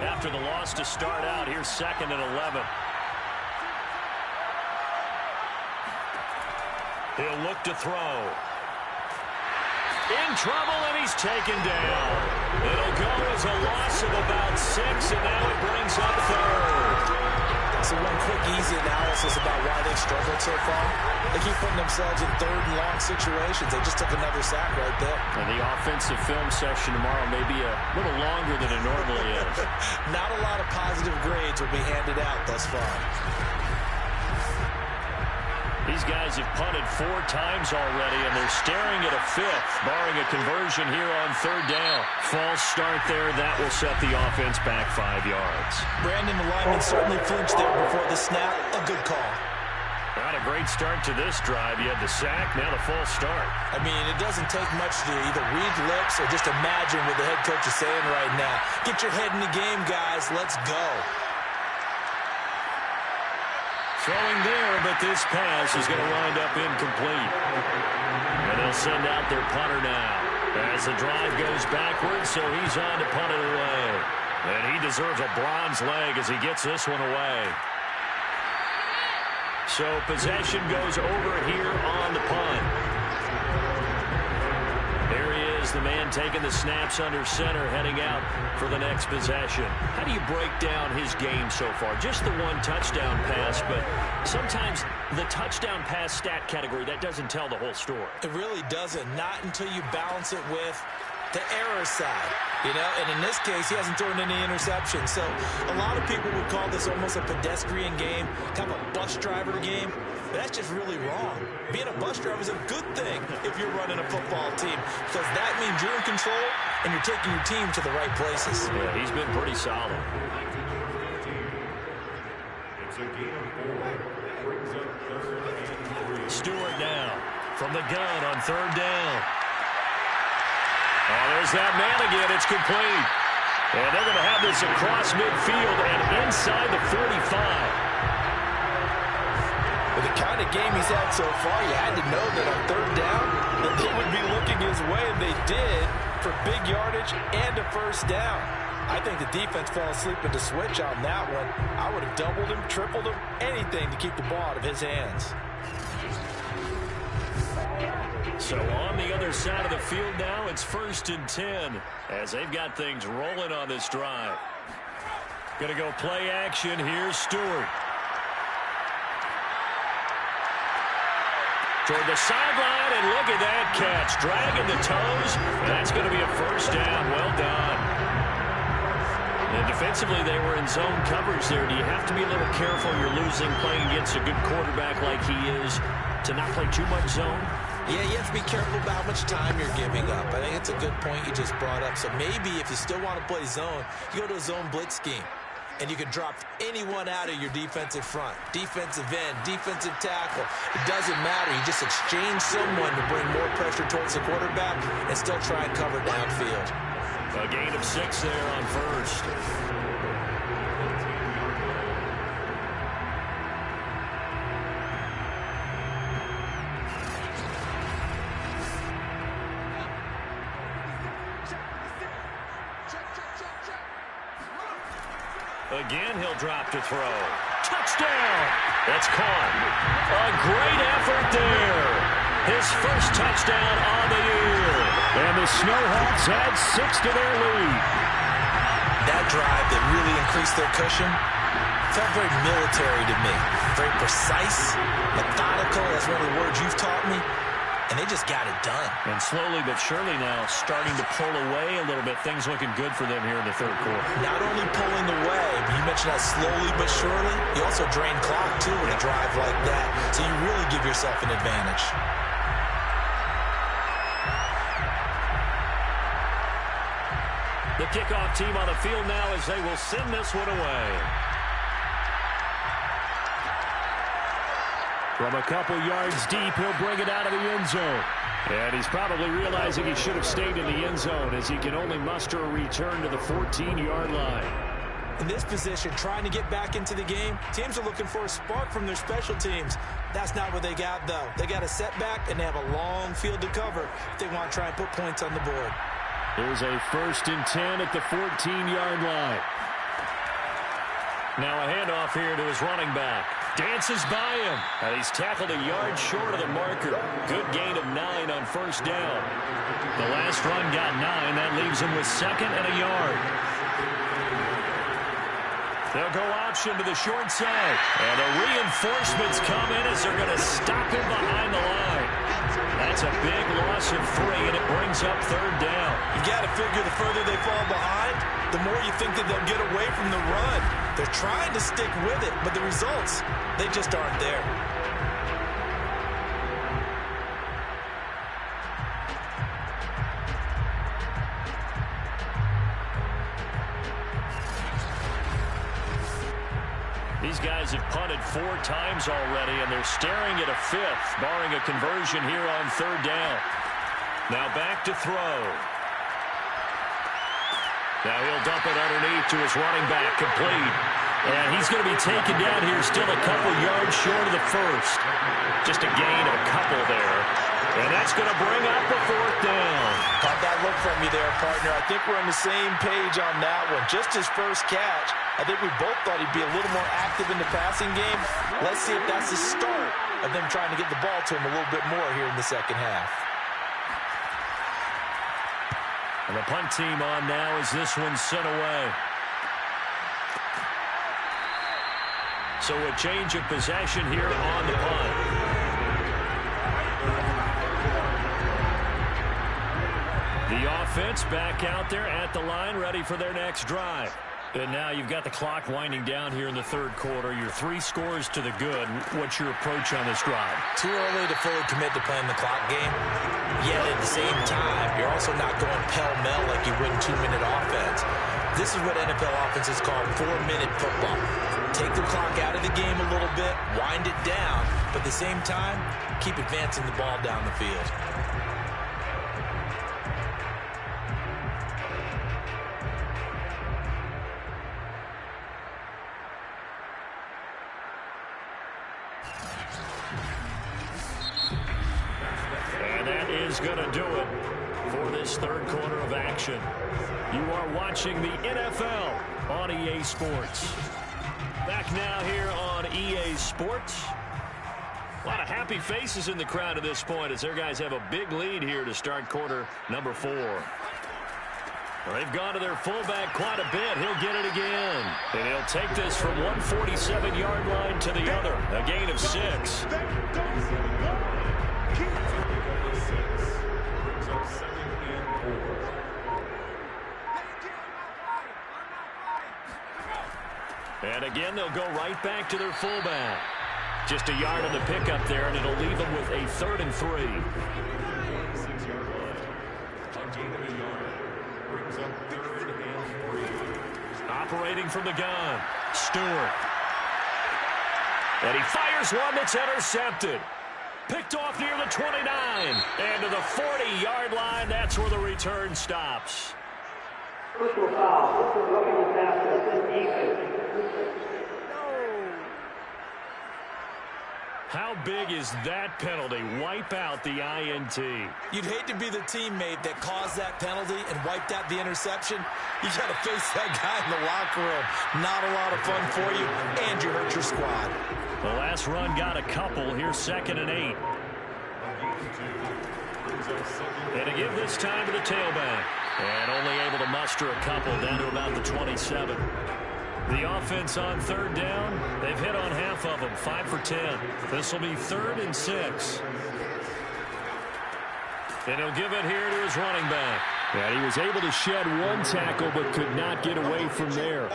After the loss to start out, here's 2nd and 11. He'll look to throw. In trouble, and he's taken down. It'll go as a loss of about 6, and now it brings up 3rd. So one quick, easy analysis about why they've struggled so far. They keep putting themselves in 3rd and long situations. They just took another sack right there. And the offensive film session tomorrow may be a little longer than it normally is. Not a lot of positive grades will be handed out thus far. These guys have punted 4 times already, and they're staring at a 5th, barring a conversion here on 3rd down. False start there. That will set the offense back 5 yards. Brandon, the lineman certainly flinched there before the snap. A good call. Not a great start to this drive. You had the sack, now the false start. I mean, it doesn't take much to either read lips or just imagine what the head coach is saying right now. Get your head in the game, guys. Let's go. Throwing there, but this pass is going to wind up incomplete. And they'll send out their punter now as the drive goes backwards, so he's on to punt it away. And he deserves a bronze leg as he gets this one away. So possession goes over here on the punt. There he is, the man taking the snaps under center, heading out for the next possession. How do you break down his game so far? Just the 1 touchdown pass, but sometimes the touchdown pass stat category, that doesn't tell the whole story. It really doesn't. Not until you balance it with the error side, you know, and in this case, he hasn't thrown any interceptions. So a lot of people would call this almost a pedestrian game, kind of a bus driver game. But that's just really wrong. Being a bus driver is a good thing if you're running a football team, because that means you're in control and you're taking your team to the right places. Yeah, he's been pretty solid. It's a game of 4. Brings up 3rd and 3. Stewart now from the gun on 3rd down. Oh, there's that man again. It's complete. And they're going to have this across midfield and inside the game he's had so far, you had to know that on third down that they would be looking his way, and they did, for big yardage and a first down. I think the defense fell asleep at the switch on that one. I would have doubled him, tripled him, anything to keep the ball out of his hands. So on the other side of the field now, it's 1st and 10 as they've got things rolling on this drive. Going to go play action. Here's Stewart. Toward the sideline, and look at that catch. Dragging the toes. That's going to be a first down. Well done. And defensively, they were in zone coverage there. Do you have to be a little careful? You're losing playing against a good quarterback like he is to not play too much zone? Yeah, you have to be careful about how much time you're giving up. I think it's a good point you just brought up. So maybe if you still want to play zone, you go to a zone blitz scheme. And you can drop anyone out of your defensive front. Defensive end, defensive tackle. It doesn't matter. You just exchange someone to bring more pressure towards the quarterback and still try and cover downfield. A gain of 6 there on first. Again, he'll drop to throw. Touchdown! That's caught. A great effort there. His first touchdown on the year. And the Snowhawks add 6 to their lead. That drive that really increased their cushion felt very military to me. Very precise, methodical. That's one of the words you've taught me. And they just got it done. And slowly but surely now starting to pull away a little bit. Things looking good for them here in the third quarter. Not only pulling away, but you mentioned that slowly but surely. You also drain clock, too, in a drive like that. So you really give yourself an advantage. The kickoff team on the field now as they will send this one away. From a couple yards deep, he'll bring it out of the end zone. And he's probably realizing he should have stayed in the end zone as he can only muster a return to the 14-yard line. In this position, trying to get back into the game, teams are looking for a spark from their special teams. That's not what they got, though. They got a setback, and they have a long field to cover if they want to try and put points on the board. Here's a 1st and 10 at the 14-yard line. Now a handoff here to his running back. Dances by him. And he's tackled a yard short of the marker. Good gain of 9 on first down. The last run got 9. That leaves him with 2nd and a yard. They'll go option to the short side. And the reinforcements come in as they're going to stop him behind the line. That's a big loss of 3, and it brings up 3rd down. You got to figure the further they fall behind, the more you think that they'll get away from the run. They're trying to stick with it, but the results, they just aren't there. These guys have punted 4 times already, and they're staring at a 5th, barring a conversion here on 3rd down. Now back to throw. Now he'll dump it underneath to his running back, complete. And he's going to be taken down here, still a couple yards short of the 1st. Just a gain of a couple there. And that's going to bring up a 4th down. Caught that look from you there, partner. I think we're on the same page on that one. Just his first catch. I think we both thought he'd be a little more active in the passing game. Let's see if that's the start of them trying to get the ball to him a little bit more here in the second half. And the punt team on now as this one's sent away. So a change of possession here on the punt. The offense back out there at the line, ready for their next drive. And now you've got the clock winding down here in the 3rd quarter. You're 3 scores to the good. What's your approach on this drive? Too early to fully commit to playing the clock game. Yet at the same time, you're also not going pell-mell like you would in 2-minute offense. This is what NFL offenses call 4-minute football. Take the clock out of the game a little bit, wind it down, but at the same time, keep advancing the ball down the field. And that is going to do it for this third quarter of action. You are watching the NFL on EA Sports. Back now here on EA Sports. A lot of happy faces in the crowd at this point as their guys have a big lead here to start quarter number 4. Well, they've gone to their fullback quite a bit. He'll get it again. And he'll take this from one 47-yard line to the other. A gain of 6. And again, they'll go right back to their fullback. Just a yard on the pickup there, and it'll leave them with a 3rd and 3. 6-yard line. A gain of a yard. Brings up 3rd and 3. Operating from the gun, Stewart. And he fires one that's intercepted. Picked off near the 29. And to the 40-yard line, that's where the return stops. Personal foul. This is roughing the passer. Defense. How big is that penalty? Wipe out the INT. You'd hate to be the teammate that caused that penalty and wiped out the interception. You got to face that guy in the locker room. Not a lot of fun for you, and you hurt your squad. The last run got a couple. Here's 2nd and 8. And to give this time to the tailback. And only able to muster a couple down to about the 27. The offense on 3rd down, they've hit on half of them, 5 for 10. This will be 3rd and 6. And he'll give it here to his running back. Yeah, he was able to shed one tackle but could not get away from there.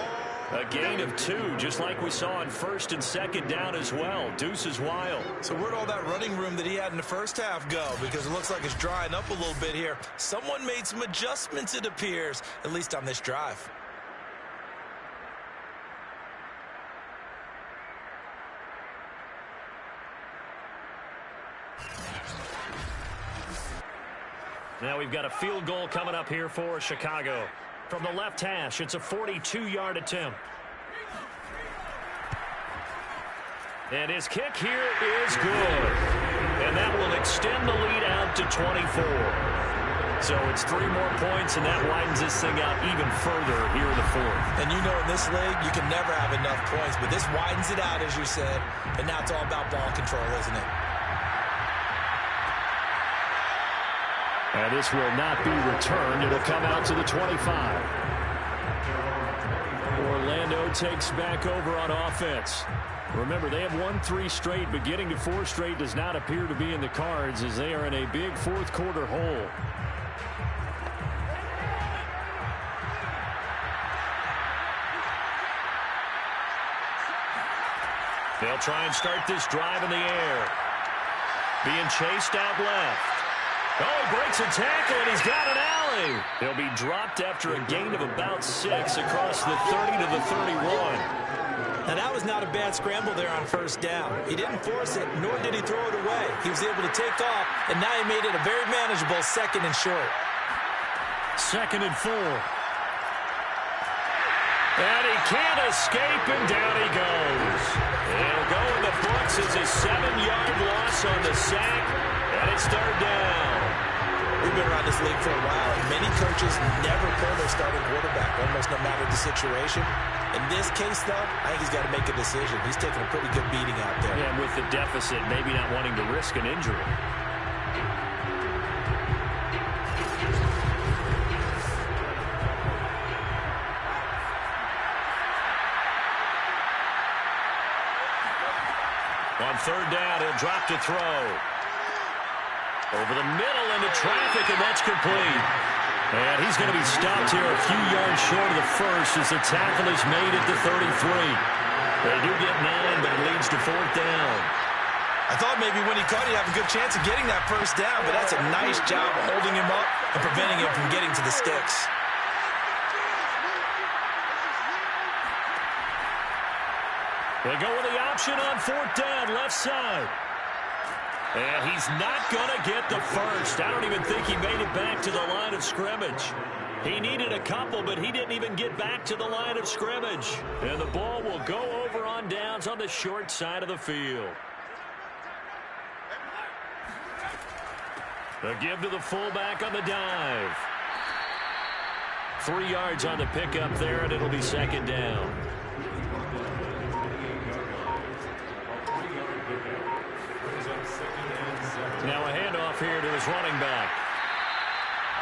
A gain of 2, just like we saw on 1st and 2nd down as well. Deuce is wild. So where'd all that running room that he had in the first half go? Because it looks like it's drying up a little bit here. Someone made some adjustments, it appears, at least on this drive. Now we've got a field goal coming up here for Chicago. From the left hash, it's a 42-yard attempt. And his kick here is good. And that will extend the lead out to 24. So it's 3 more points, and that widens this thing out even further here in the 4th. And you know in this league, you can never have enough points, but this widens it out, as you said. And now it's all about ball control, isn't it? And this will not be returned. It'll come out to the 25. Orlando takes back over on offense. Remember, they have won 3 straight, but getting to 4 straight does not appear to be in the cards as they are in a big 4th quarter hole. They'll try and start this drive in the air. Being chased out left. Oh, he breaks a tackle, and he's got an alley. He'll be dropped after a gain of about 6 across the 30 to the 31. Now, that was not a bad scramble there on 1st down. He didn't force it, nor did he throw it away. He was able to take off, and now he made it a very manageable 2nd and short. 2nd and 4. And he can't escape, and down he goes. It'll go in the books as a 7-yard loss on the sack, and it's 3rd down. We've been around this league for a while, and many coaches never pull their starting quarterback, almost no matter the situation. In this case, though, I think he's got to make a decision. He's taking a pretty good beating out there. Yeah, and with the deficit, maybe not wanting to risk an injury. On 3rd down, he'll drop to throw. Over the middle into traffic, and that's complete. And he's going to be stopped here a few yards short of the first as the tackle is made at the 33. They do get 9, but it leads to 4th down. I thought maybe when he caught it, he'd have a good chance of getting that 1st down, but that's a nice job of holding him up and preventing him from getting to the sticks. They go with the option on 4th down, left side. And he's not going to get the first. I don't even think he made it back to the line of scrimmage. He needed a couple, but he didn't even get back to the line of scrimmage. And the ball will go over on downs on the short side of the field. A give to the fullback on the dive. 3 yards on the pickup there, and it'll be second down. Now a handoff here to his running back.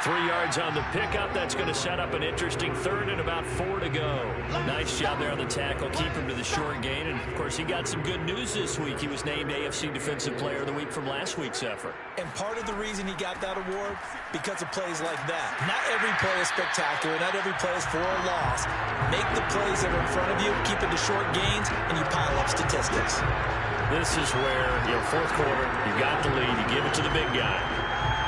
3 yards on the pickup. That's going to set up an interesting third and about 4 to go. Nice job there on the tackle. Keep him to the short gain. And, of course, he got some good news this week. He was named AFC Defensive Player of the Week from last week's effort. And part of the reason he got that award, because of plays like that. Not every play is spectacular. Not every play is for a loss. Make the plays that are in front of you, keep it to short gains, and you pile up statistics. This is where, fourth quarter, you got the lead. You give it to the big guy.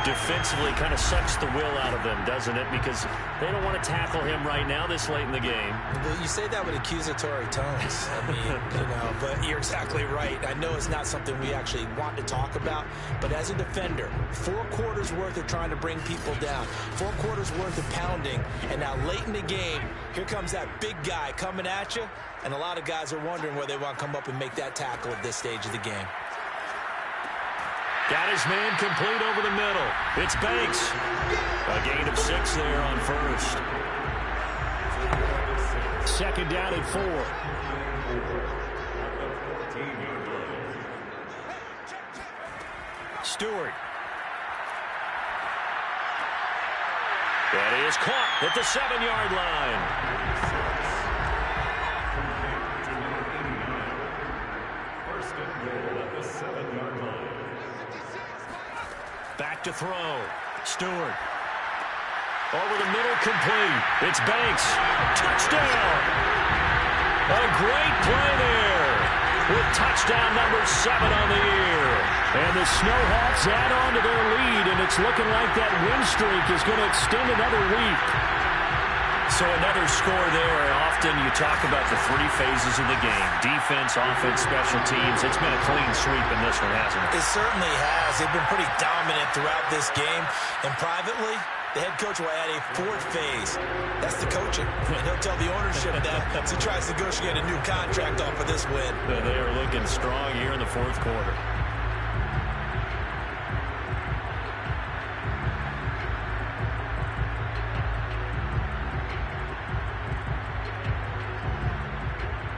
Defensively kind of sucks the will out of them, doesn't it? Because they don't want to tackle him right now this late in the game. Well, you say that with accusatory tones. I mean, but you're exactly right. I know it's not something we actually want to talk about, but as a defender, 4 quarters worth of trying to bring people down, 4 quarters worth of pounding, and now late in the game, here comes that big guy coming at you, and a lot of guys are wondering where they want to come up and make that tackle at this stage of the game. Got his man complete over the middle. It's Banks. A gain of 6 there on first. Second down and 4. Stewart. That is caught at the 7-yard line. Back to throw. Stewart. Over the middle, complete. It's Banks. Touchdown! A great play there. With touchdown number 7 on the year. And the Snowhawks add on to their lead, and it's looking like that win streak is going to extend another week. So another score there. Often you talk about the 3 phases of the game. Defense, offense, special teams. It's been a clean sweep in this one, hasn't it? It certainly has. They've been pretty dominant throughout this game. And privately, the head coach will add a 4th phase. That's the coaching. And he'll tell the ownership that as he tries to negotiate a new contract off of this win. They are looking strong here in the 4th quarter.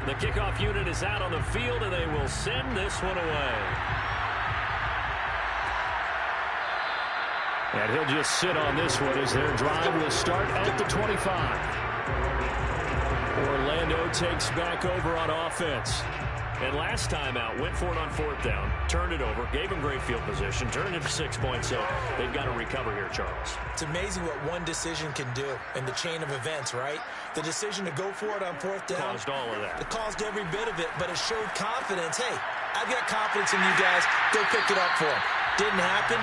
The kickoff unit is out on the field, and they will send this one away. And he'll just sit on this one as their drive will start at the 25. Orlando takes back over on offense. And last time out, went for it on 4th down, turned it over, gave him great field position, turned it to 6 points, so they've got to recover here, Charles. It's amazing what one decision can do in the chain of events, right? The decision to go for it on 4th down. Caused all of that. It caused every bit of it, but it showed confidence. Hey, I've got confidence in you guys. Go pick it up for them. Didn't happen.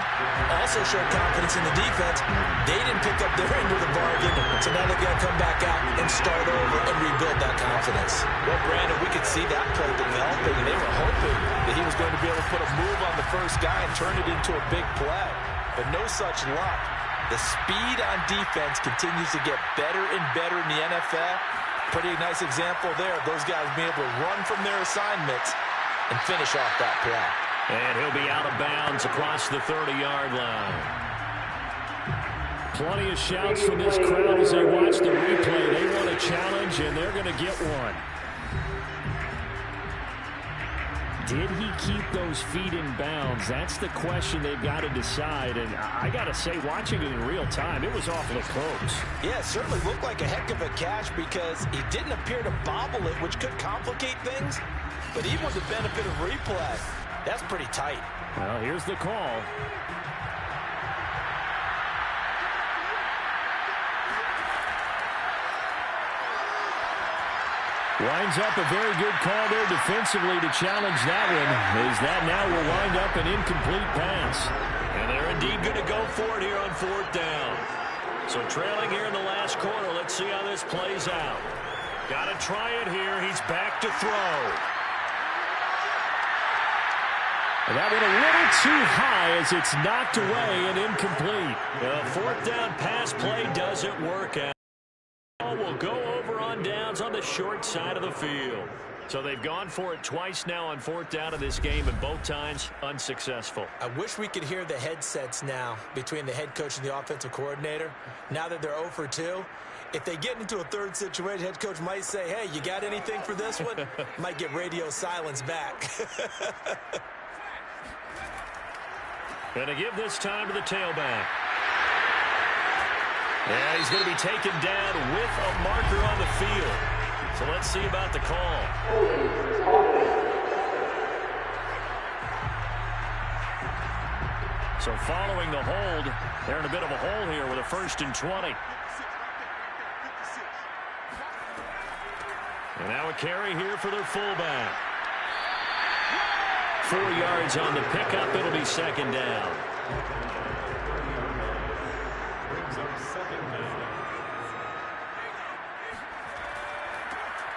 Also showed confidence in the defense. They didn't pick up their end of the bargain, so now they've got to come back out and start over and rebuild that confidence. Well, Brandon, we could see that play developing, and they were hoping that he was going to be able to put a move on the first guy and turn it into a big play. But no such luck. The speed on defense continues to get better and better in the NFL. Pretty nice example there of those guys being able to run from their assignments and finish off that play. And he'll be out of bounds across the 30-yard line. Plenty of shouts from this crowd as they watch the replay. They want a challenge, and they're going to get one. Did he keep those feet in bounds? That's the question they've got to decide. And I got to say, watching it in real time, it was awfully close. Yeah, it certainly looked like a heck of a catch because he didn't appear to bobble it, which could complicate things. But even with the benefit of replay, that's pretty tight. Well, here's the call. Winds up a very good call there defensively to challenge that one, as that now will wind up an incomplete pass. And they're indeed going to go for it here on 4th down. So trailing here in the last quarter, let's see how this plays out. Got to try it here. He's back to throw. And that went a little too high as it's knocked away and incomplete. The 4th down pass play doesn't work out. Will go over on downs on the short side of the field. So they've gone for it twice now on 4th down in this game, and both times unsuccessful. I wish we could hear the headsets now between the head coach and the offensive coordinator. Now that they're 0 for 2, if they get into a third situation, head coach might say, hey, you got anything for this one? Might get radio silence back. Going to give this time to the tailback. And he's going to be taken down with a marker on the field. So let's see about the call. So following the hold, they're in a bit of a hole here with a 1st and 20. And now a carry here for their fullback. 4 yards on the pickup. It'll be 2nd down.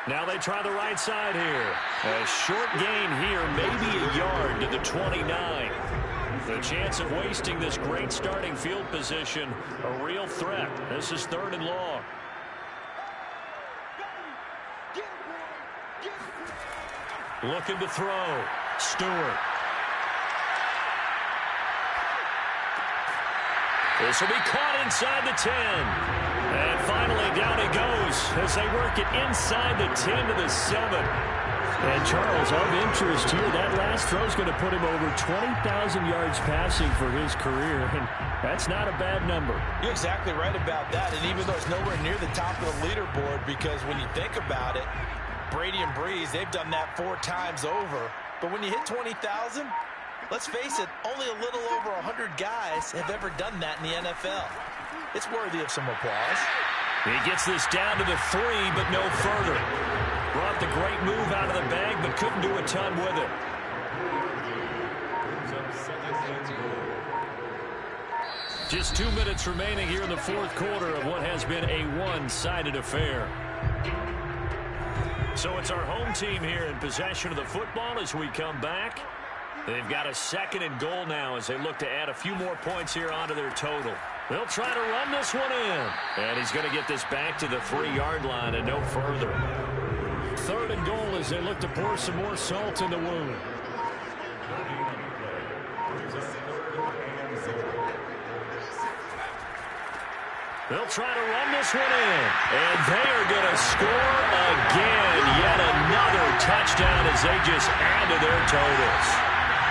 Now they try the right side here. A short gain here, maybe a yard to the 29. The chance of wasting this great starting field position, a real threat. This is 3rd and long. Looking to throw. Stewart. This will be caught inside the 10. And finally down he goes as they work it inside the 10 to the 7. And Charles, of interest here, that last throw is going to put him over 20,000 yards passing for his career, and that's not a bad number. You're exactly right about that, and even though it's nowhere near the top of the leaderboard, because when you think about it, Brady and Breeze, they've done that 4 times over. But when you hit 20,000, let's face it, only a little over 100 guys have ever done that in the NFL. It's worthy of some applause. He gets this down to the 3, but no further. Brought the great move out of the bag, but couldn't do a ton with it. Just 2 minutes remaining here in the 4th quarter of what has been a one-sided affair. So it's our home team here in possession of the football as we come back. They've got a 2nd and goal now as they look to add a few more points here onto their total. They'll try to run this one in. And he's going to get this back to the 3-yard line and no further. 3rd and goal as they look to pour some more salt in the wound. They'll try to run this one in. And they are going to score again. Yet another touchdown as they just add to their totals.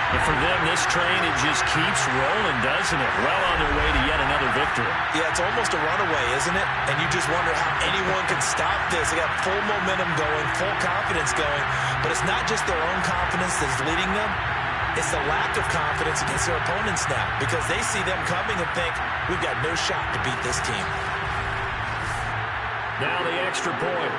And for them, this train, it just keeps rolling, doesn't it? Well on their way to yet another victory. Yeah, it's almost a runaway, isn't it? And you just wonder how anyone can stop this. They got full momentum going, full confidence going. But it's not just their own confidence that's leading them. It's the lack of confidence against their opponents now, because they see them coming and think, we've got no shot to beat this team. Now the extra point.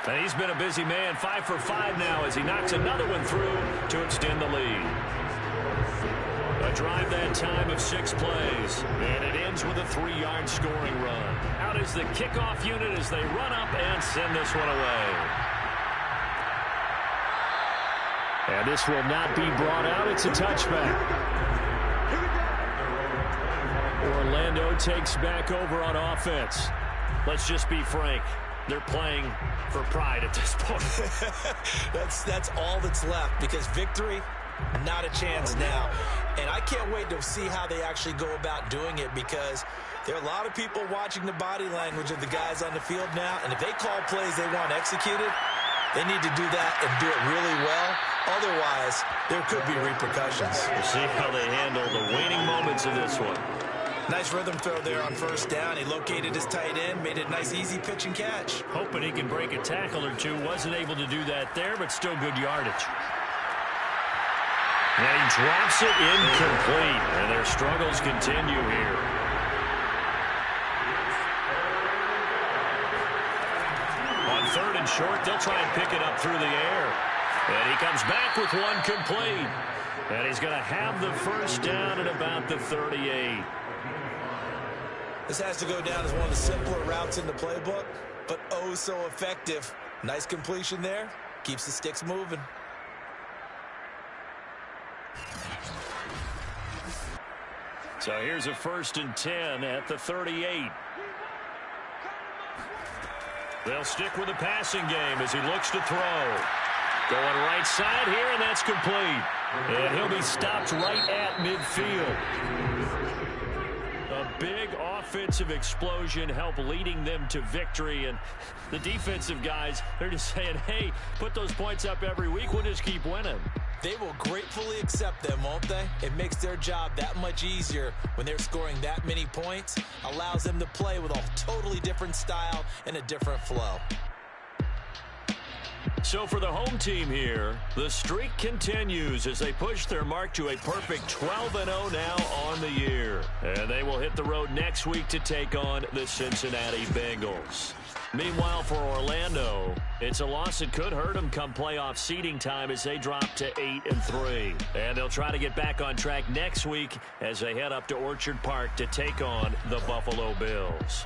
And he's been a busy man, 5 for 5 now as he knocks another one through to extend the lead. A drive that time of 6 plays, and it ends with a 3-yard scoring run. Out is the kickoff unit as they run up and send this one away. And this will not be brought out. It's a touchback. Orlando takes back over on offense. Let's just be frank. They're playing for pride at this point. That's all that's left, because victory, not a chance now. And I can't wait to see how they actually go about doing it, because there are a lot of people watching the body language of the guys on the field now, and if they call plays they want executed, they need to do that and do it really well. Otherwise, there could be repercussions. We'll see how they handle the waning moments of this one. Nice rhythm throw there on 1st down. He located his tight end, made it a nice, easy pitch and catch. Hoping he can break a tackle or two. Wasn't able to do that there, but still good yardage. And he drops it incomplete. And their struggles continue here. On 3rd and short, they'll try and pick it up through the air. And he comes back with one complete. And he's going to have the 1st down at about the 38. This has to go down as one of the simpler routes in the playbook, but oh so effective. Nice completion there. Keeps the sticks moving. So here's a 1st and 10 at the 38. They'll stick with the passing game as he looks to throw. Going right side here, and that's complete. And he'll be stopped right at midfield. A big offensive explosion helped leading them to victory. And the defensive guys, they're just saying, hey, put those points up every week. We'll just keep winning. They will gratefully accept them, won't they? It makes their job that much easier when they're scoring that many points. Allows them to play with a totally different style and a different flow. So for the home team here, the streak continues as they push their mark to a perfect 12-0 now on the year. And they will hit the road next week to take on the Cincinnati Bengals. Meanwhile, for Orlando, it's a loss that could hurt them come playoff seeding time as they drop to 8-3. And they'll try to get back on track next week as they head up to Orchard Park to take on the Buffalo Bills.